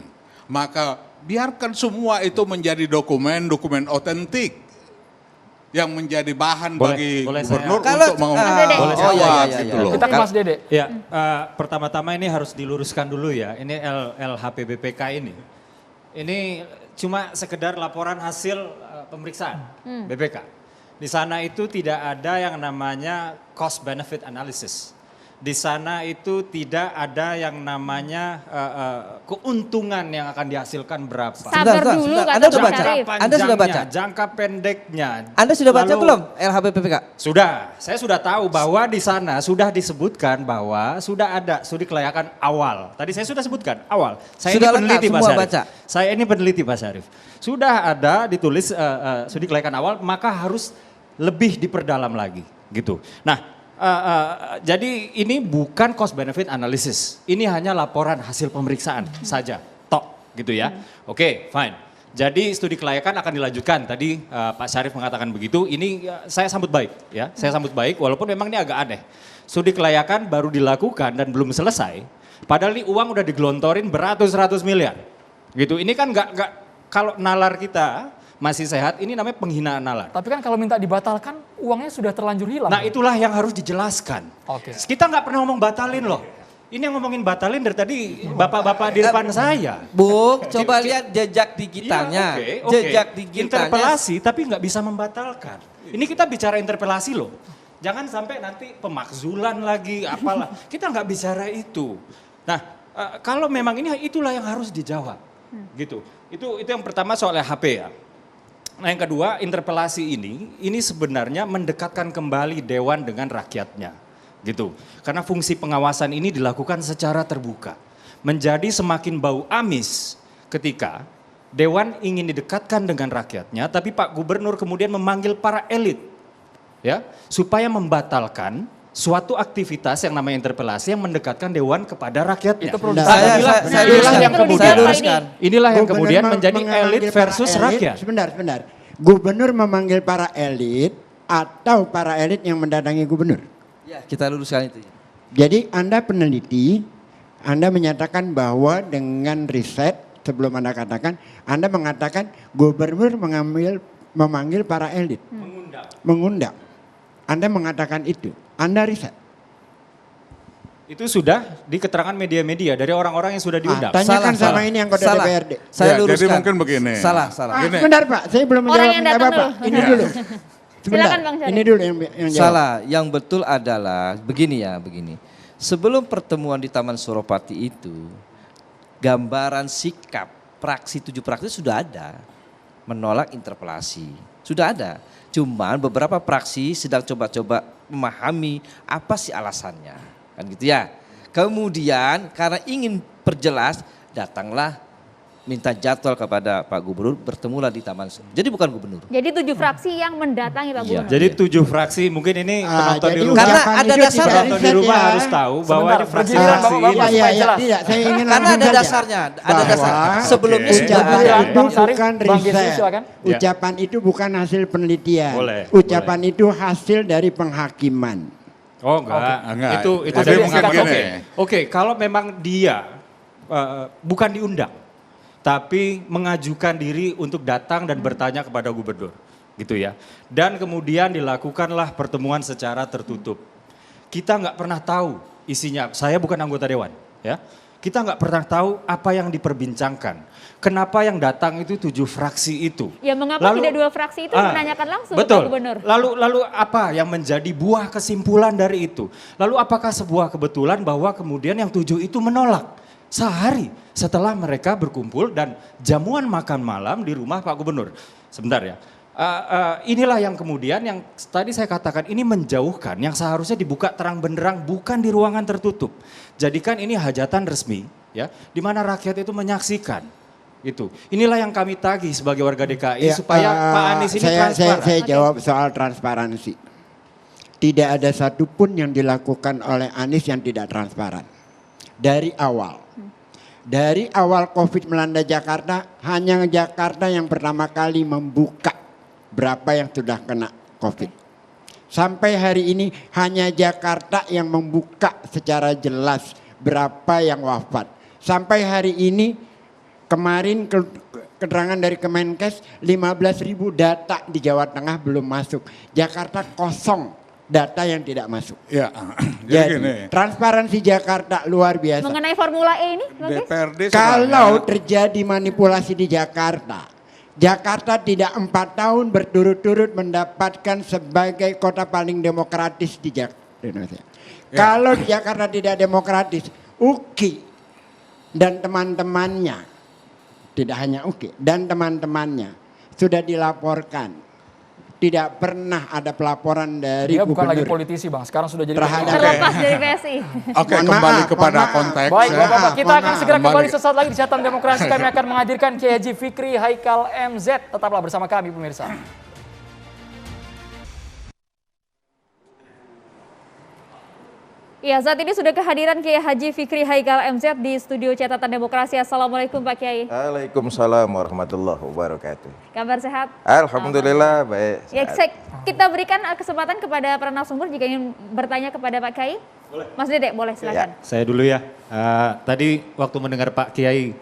maka biarkan semua itu menjadi dokumen otentik yang menjadi bahan bagi gubernur untuk mengungkap gitu loh. Kita ke Mas Dede. Ya, pertama-tama ini harus diluruskan dulu ya. Ini LHPBPK ini. Ini cuma sekedar laporan hasil pemeriksaan BPK. Di sana itu tidak ada yang namanya cost benefit analysis. Di sana itu tidak ada yang namanya keuntungan yang akan dihasilkan berapa. Sabar dulu, Anda sudah baca? Anda sudah baca? Jangka pendeknya. Anda sudah baca belum LHPBPK? Sudah, saya sudah tahu bahwa di sana sudah disebutkan bahwa sudah ada studi kelayakan awal. Tadi saya sudah sebutkan awal. Saya sudah ini peneliti Pak Syarif. baca. Saya ini peneliti Pak Syarif. Sudah ada ditulis studi kelayakan awal, maka harus lebih diperdalam lagi gitu. Nah, jadi ini bukan cost benefit analysis. Ini hanya laporan hasil pemeriksaan saja. Tok gitu ya. Oke, fine. Jadi studi kelayakan akan dilanjutkan. Tadi Pak Syarif mengatakan begitu. Ini saya sambut baik ya. Saya sambut baik walaupun memang ini agak aneh. Studi kelayakan baru dilakukan dan belum selesai. Padahal ini uang udah digelontorin beratus-ratus miliar. Gitu. Ini kan nggak kalau nalar kita masih sehat, ini namanya penghinaan nalar. Tapi kan kalau minta dibatalkan, uangnya sudah terlanjur hilang. Nah itulah yang harus dijelaskan. Oke. Kita nggak pernah ngomong batalin loh. Ini yang ngomongin batalin dari tadi bapak-bapak di depan saya. Bung, coba lihat jejak digitalnya. Ya, oke. Jejak digitalnya. Interpelasi tapi nggak bisa membatalkan. Ini kita bicara interpelasi loh. Jangan sampai nanti pemakzulan lagi, apalah. Kita nggak bicara itu. Nah, kalau memang ini itulah yang harus dijawab. Gitu. Itu yang pertama soal HP ya. Nah yang kedua, interpelasi ini sebenarnya mendekatkan kembali Dewan dengan rakyatnya. Gitu. Karena fungsi pengawasan ini dilakukan secara terbuka. Menjadi semakin bau amis ketika Dewan ingin didekatkan dengan rakyatnya, tapi Pak Gubernur kemudian memanggil para elit. Ya, supaya membatalkan suatu aktivitas yang namanya interpelasi yang mendekatkan Dewan kepada rakyatnya. Itu perlu inilah yang kemudian menjadi elit versus rakyat. Sebentar. Gubernur memanggil para elit atau para elit yang mendatangi gubernur? Ya, kita luruskan itu. Jadi Anda peneliti, Anda menyatakan bahwa dengan riset sebelum Anda katakan, Anda mengatakan gubernur memanggil para elit. Mengundang. Anda mengatakan itu. Anda riset. Itu sudah di keterangan media-media dari orang-orang yang sudah diundang. Tanyakan sama ini anggota DPRD. Saya luruskan. Jadi mungkin begini. Salah. Sebentar Pak, saya belum menjawab Bapak. Ini dulu. Silakan Bang Syarif. Ini dulu yang jawab. Salah, yang betul adalah begini. Sebelum pertemuan di Taman Suropati itu, gambaran sikap praksi 7 praksi sudah ada. Menolak interpelasi. Sudah ada. Cuman beberapa praksi sedang coba-coba memahami apa sih alasannya. Kan gitu ya. Kemudian karena ingin perjelas, datanglah minta jadwal kepada Pak Gubernur, bertemulah di Taman. Jadi bukan gubernur. Jadi 7 fraksi yang mendatangi Pak Gubernur. Jadi 7 fraksi, mungkin ini penonton di rumah. Karena ada dasar. Penonton di rumah harus tahu bahwa ini fraksi-fraksi ini. Tidak, saya ingin karena ada dasarnya, ada dasar. Sebelumnya sudah ada. Itu bukan riset. Ucapan itu bukan hasil penelitian. Ucapan itu hasil dari penghakiman. Oh enggak. Itu dari Oke, kalau memang dia bukan diundang, tapi mengajukan diri untuk datang dan bertanya kepada gubernur, gitu ya. Dan kemudian dilakukanlah pertemuan secara tertutup. Kita nggak pernah tahu isinya. Saya bukan anggota dewan, ya. Kita nggak pernah tahu apa yang diperbincangkan. Kenapa yang datang itu 7 fraksi itu? Ya mengapa tidak 2 fraksi itu menanyakan langsung ke Pak Gubernur? Lalu apa yang menjadi buah kesimpulan dari itu? Lalu apakah sebuah kebetulan bahwa kemudian yang 7 itu menolak? Sehari setelah mereka berkumpul dan jamuan makan malam di rumah Pak Gubernur. Sebentar ya. Inilah yang kemudian yang tadi saya katakan ini menjauhkan yang seharusnya dibuka terang benderang bukan di ruangan tertutup. Jadikan ini hajatan resmi ya di mana rakyat itu menyaksikan. Itu. Inilah yang kami tagih sebagai warga DKI supaya Pak Anies ini transparan. Saya jawab soal transparansi. Tidak ada satupun yang dilakukan oleh Anies yang tidak transparan. Dari awal. Dari awal COVID melanda Jakarta, hanya Jakarta yang pertama kali membuka berapa yang sudah kena COVID. Sampai hari ini hanya Jakarta yang membuka secara jelas berapa yang wafat. Sampai hari ini kemarin keterangan dari Kemenkes 15.000 data di Jawa Tengah belum masuk. Jakarta kosong data yang tidak masuk. Ya, Jadi gini. transparansi Jakarta luar biasa. Mengenai Formula E ini, Bang Gis? DPRD Kalau terjadi manipulasi di Jakarta, Jakarta tidak 4 tahun berturut-turut mendapatkan sebagai kota paling demokratis di Indonesia. Kalau di Jakarta tidak demokratis, UKI dan teman-temannya, tidak hanya UKI dan teman-temannya sudah dilaporkan. Tidak pernah ada pelaporan dari Dia bukan lagi gubernur politisi Bang, sekarang sudah jadi Terlepas dari PSI. Oke, Mohon kembali maaf, kepada mohon maaf. konteks. Baik, Bapak-Bapak, kita akan segera kembali Kembali. sesaat lagi di Catatan Demokrasi. Kami akan menghadirkan Kiai Haji Fikri Haikal MZ. Tetaplah bersama kami pemirsa. Ya, saat ini sudah kehadiran Kiai Haji Fikri Haikal MZ di studio Catatan Demokrasi. Assalamualaikum Pak Kiai. Waalaikumsalam warahmatullahi wabarakatuh. Kabar sehat? Alhamdulillah baik. Ya, kita berikan kesempatan kepada para narasumber jika ingin bertanya kepada Pak Kiai. Boleh. Mas Dedek, boleh silakan. Saya dulu ya. Tadi waktu mendengar Pak Kiai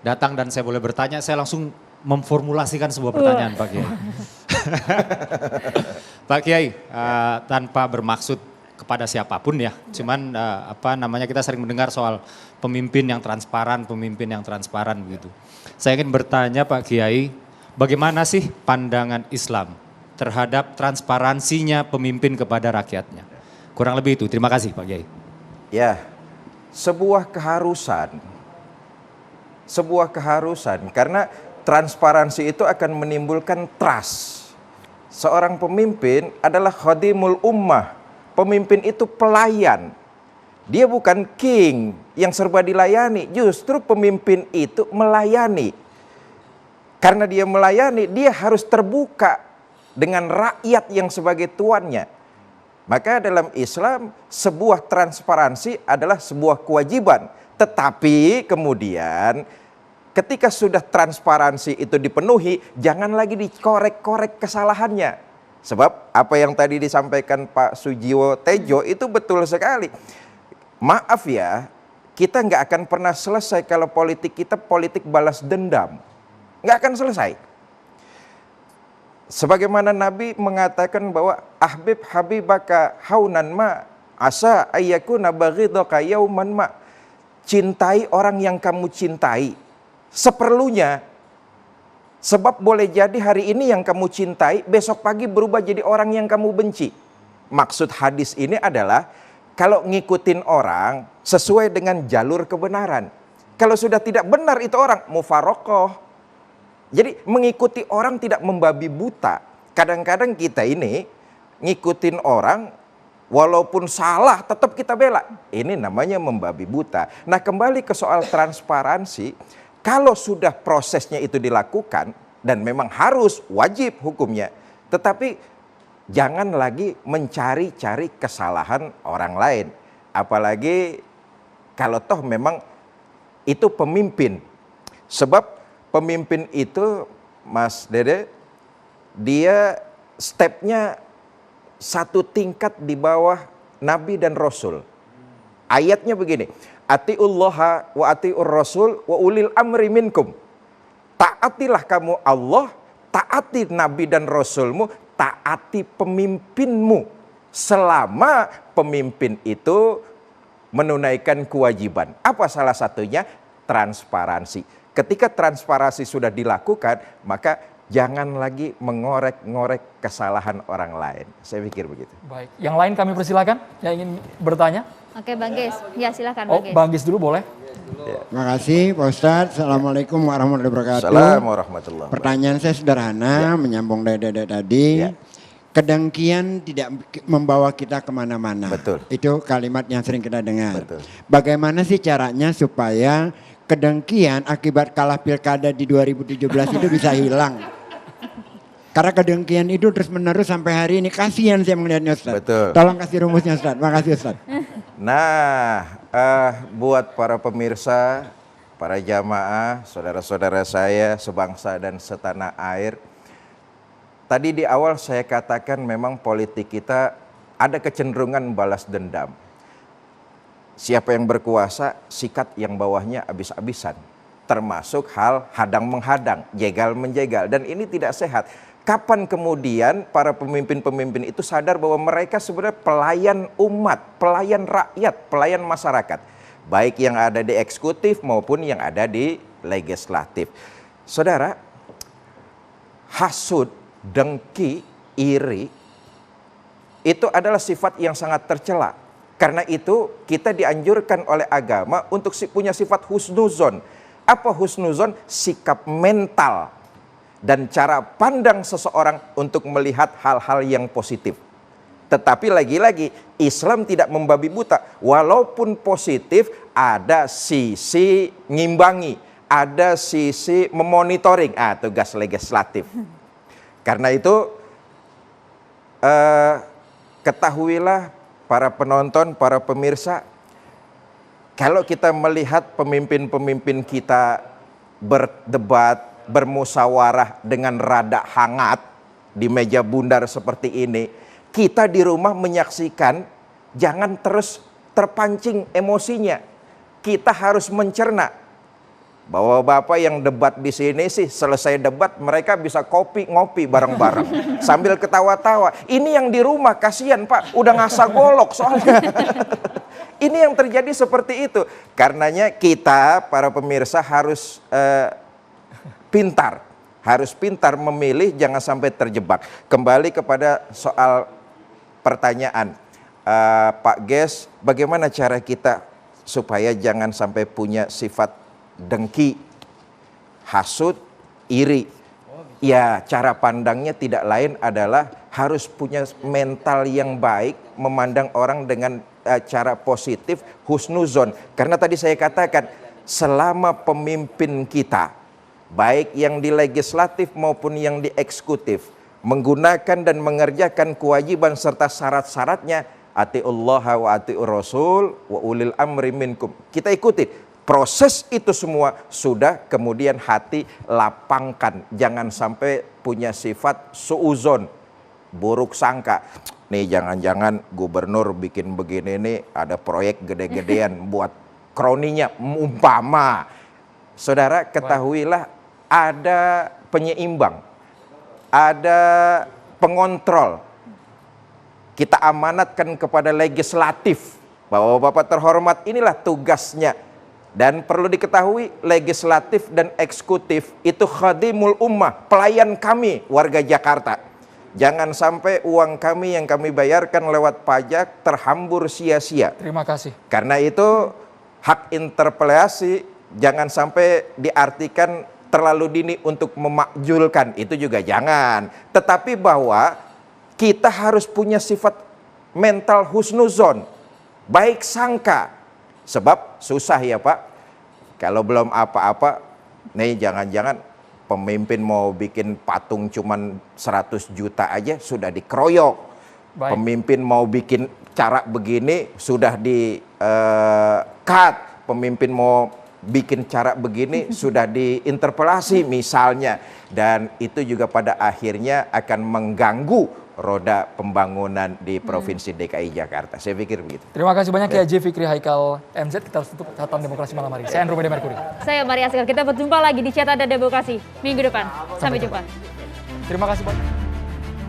datang dan saya boleh bertanya, saya langsung memformulasikan sebuah pertanyaan Pak Kiai. Pak Kiai, tanpa bermaksud kepada siapapun ya, cuman kita sering mendengar soal pemimpin yang transparan begitu. Saya ingin bertanya Pak Kiai, bagaimana sih pandangan Islam terhadap transparansinya pemimpin kepada rakyatnya? Kurang lebih itu, terima kasih Pak Kiai. Ya, sebuah keharusan karena transparansi itu akan menimbulkan trust. Seorang pemimpin adalah khadimul ummah. Pemimpin itu pelayan. Dia bukan king yang serba dilayani. Justru pemimpin itu melayani. Karena dia melayani, dia harus terbuka dengan rakyat yang sebagai tuannya. Maka dalam Islam, sebuah transparansi adalah sebuah kewajiban. Tetapi kemudian ketika sudah transparansi itu dipenuhi, jangan lagi dikorek-korek kesalahannya. Sebab apa yang tadi disampaikan Pak Sujiwo Tejo itu betul sekali. Maaf ya, kita nggak akan pernah selesai kalau politik kita politik balas dendam. Nggak akan selesai. Sebagaimana Nabi mengatakan bahwa ahbib habibaka haunan ma asa ayyakuna baghidaka yauman ma. Cintai orang yang kamu cintai seperlunya. Sebab boleh jadi hari ini yang kamu cintai, besok pagi berubah jadi orang yang kamu benci. Maksud hadis ini adalah, kalau ngikutin orang sesuai dengan jalur kebenaran. Kalau sudah tidak benar itu orang, mufarokoh. Jadi mengikuti orang tidak membabi buta. Kadang-kadang kita ini ngikutin orang, walaupun salah tetap kita bela. Ini namanya membabi buta. Nah, kembali ke soal transparansi. Kalau sudah prosesnya itu dilakukan dan memang harus wajib hukumnya, tetapi jangan lagi mencari-cari kesalahan orang lain. Apalagi kalau toh memang itu pemimpin. Sebab pemimpin itu, Mas Dede, dia stepnya satu tingkat di bawah Nabi dan Rasul. Ayatnya begini, atiullaha wa atiur rasul wa ulil amri minkum. Taatilah kamu Allah, taati Nabi dan Rasulmu, taati pemimpinmu. Selama pemimpin itu menunaikan kewajiban. Apa salah satunya? Transparansi. Ketika transparansi sudah dilakukan, maka jangan lagi mengorek-ngorek kesalahan orang lain. Saya pikir begitu. Baik, yang lain kami persilakan yang ingin bertanya. Oke Bang Gis, ya silakan Oh, Bang Gis. Bang Gis dulu boleh. Terima kasih Pak Ustadz. Assalamualaikum warahmatullahi wabarakatuh. Assalamualaikum warahmatullahi wabarakatuh. Pertanyaan saya sederhana, menyambung dari Dede tadi. Kedengkian tidak membawa kita kemana-mana. Betul. Itu kalimat yang sering kita dengar. Betul. Bagaimana sih caranya supaya kedengkian akibat kalah pilkada di 2017 itu bisa hilang? Karena kedengkian itu terus menerus sampai hari ini. Kasihan saya melihatnya Ustaz. Betul. Tolong kasih rumusnya Ustaz. Makasih Ustaz. Nah, buat para pemirsa para jamaah, saudara-saudara saya sebangsa dan setanah air. Tadi di awal saya katakan memang politik kita ada kecenderungan balas dendam. Siapa yang berkuasa, sikat yang bawahnya habis-habisan. Termasuk hal hadang-menghadang, jegal-menjegal. Dan ini tidak sehat. Kapan kemudian para pemimpin-pemimpin itu sadar bahwa mereka sebenarnya pelayan umat, pelayan rakyat, pelayan masyarakat. Baik yang ada di eksekutif maupun yang ada di legislatif. Saudara, hasud, dengki, iri, itu adalah sifat yang sangat tercela. Karena itu kita dianjurkan oleh agama untuk punya sifat husnuzon. Apa husnuzon? Sikap mental dan cara pandang seseorang untuk melihat hal-hal yang positif. Tetapi lagi-lagi Islam tidak membabi buta. Walaupun positif ada sisi ngimbangi, ada sisi memonitoring. Tugas legislatif. Karena itu ketahuilah para penonton, para pemirsa, kalau kita melihat pemimpin-pemimpin kita berdebat, bermusyawarah dengan rada hangat di meja bundar seperti ini, kita di rumah menyaksikan, jangan terus terpancing emosinya. Kita harus mencerna bahwa Bapak yang debat di sini sih selesai debat mereka bisa ngopi bareng-bareng sambil ketawa-tawa. Ini yang di rumah kasihan Pak, udah ngasah golok soalnya. Ini yang terjadi seperti itu. Karenanya kita para pemirsa harus pintar memilih, jangan sampai terjebak. Kembali kepada soal pertanyaan Pak Ges, bagaimana cara kita supaya jangan sampai punya sifat dengki, hasud, iri. Ya, cara pandangnya tidak lain adalah harus punya mental yang baik, memandang orang dengan cara positif, husnuzon. Karena tadi saya katakan, selama pemimpin kita, baik yang di legislatif maupun yang di eksekutif, menggunakan dan mengerjakan kewajiban serta syarat-syaratnya, atiullaha wa atiur rasul wa ulil amri minkum. Kita ikuti. Proses itu semua sudah, kemudian hati lapangkan. Jangan sampai punya sifat suuzon, buruk sangka. Nih jangan-jangan gubernur bikin begini nih, ada proyek gede-gedean buat kroninya, umpama. Saudara ketahuilah ada penyeimbang, ada pengontrol. Kita amanatkan kepada legislatif. Bapak-bapak terhormat, inilah tugasnya. Dan perlu diketahui legislatif dan eksekutif itu khadimul ummah, pelayan kami warga Jakarta. Jangan sampai uang kami yang kami bayarkan lewat pajak terhambur sia-sia. Terima kasih. Karena itu hak interpelasi jangan sampai diartikan terlalu dini untuk memakjulkan, itu juga jangan. Tetapi bahwa kita harus punya sifat mental husnuzon, baik sangka. Sebab susah ya Pak, kalau belum apa-apa, nih jangan-jangan pemimpin mau bikin patung cuman 100 juta aja sudah dikeroyok. Baik. Pemimpin mau bikin cara begini sudah di cut. Pemimpin mau bikin cara begini sudah diinterpelasi misalnya. Dan itu juga pada akhirnya akan mengganggu roda pembangunan di Provinsi DKI Jakarta. Saya pikir begitu. Terima kasih banyak ya J. Fikri Haikal MZ. Kita harus tutup catatan demokrasi malam hari. Saya Andromeda Mercury. Saya Maria Asgar. Kita berjumpa lagi di Catatan Demokrasi minggu depan. Sampai jumpa. Terima kasih banyak.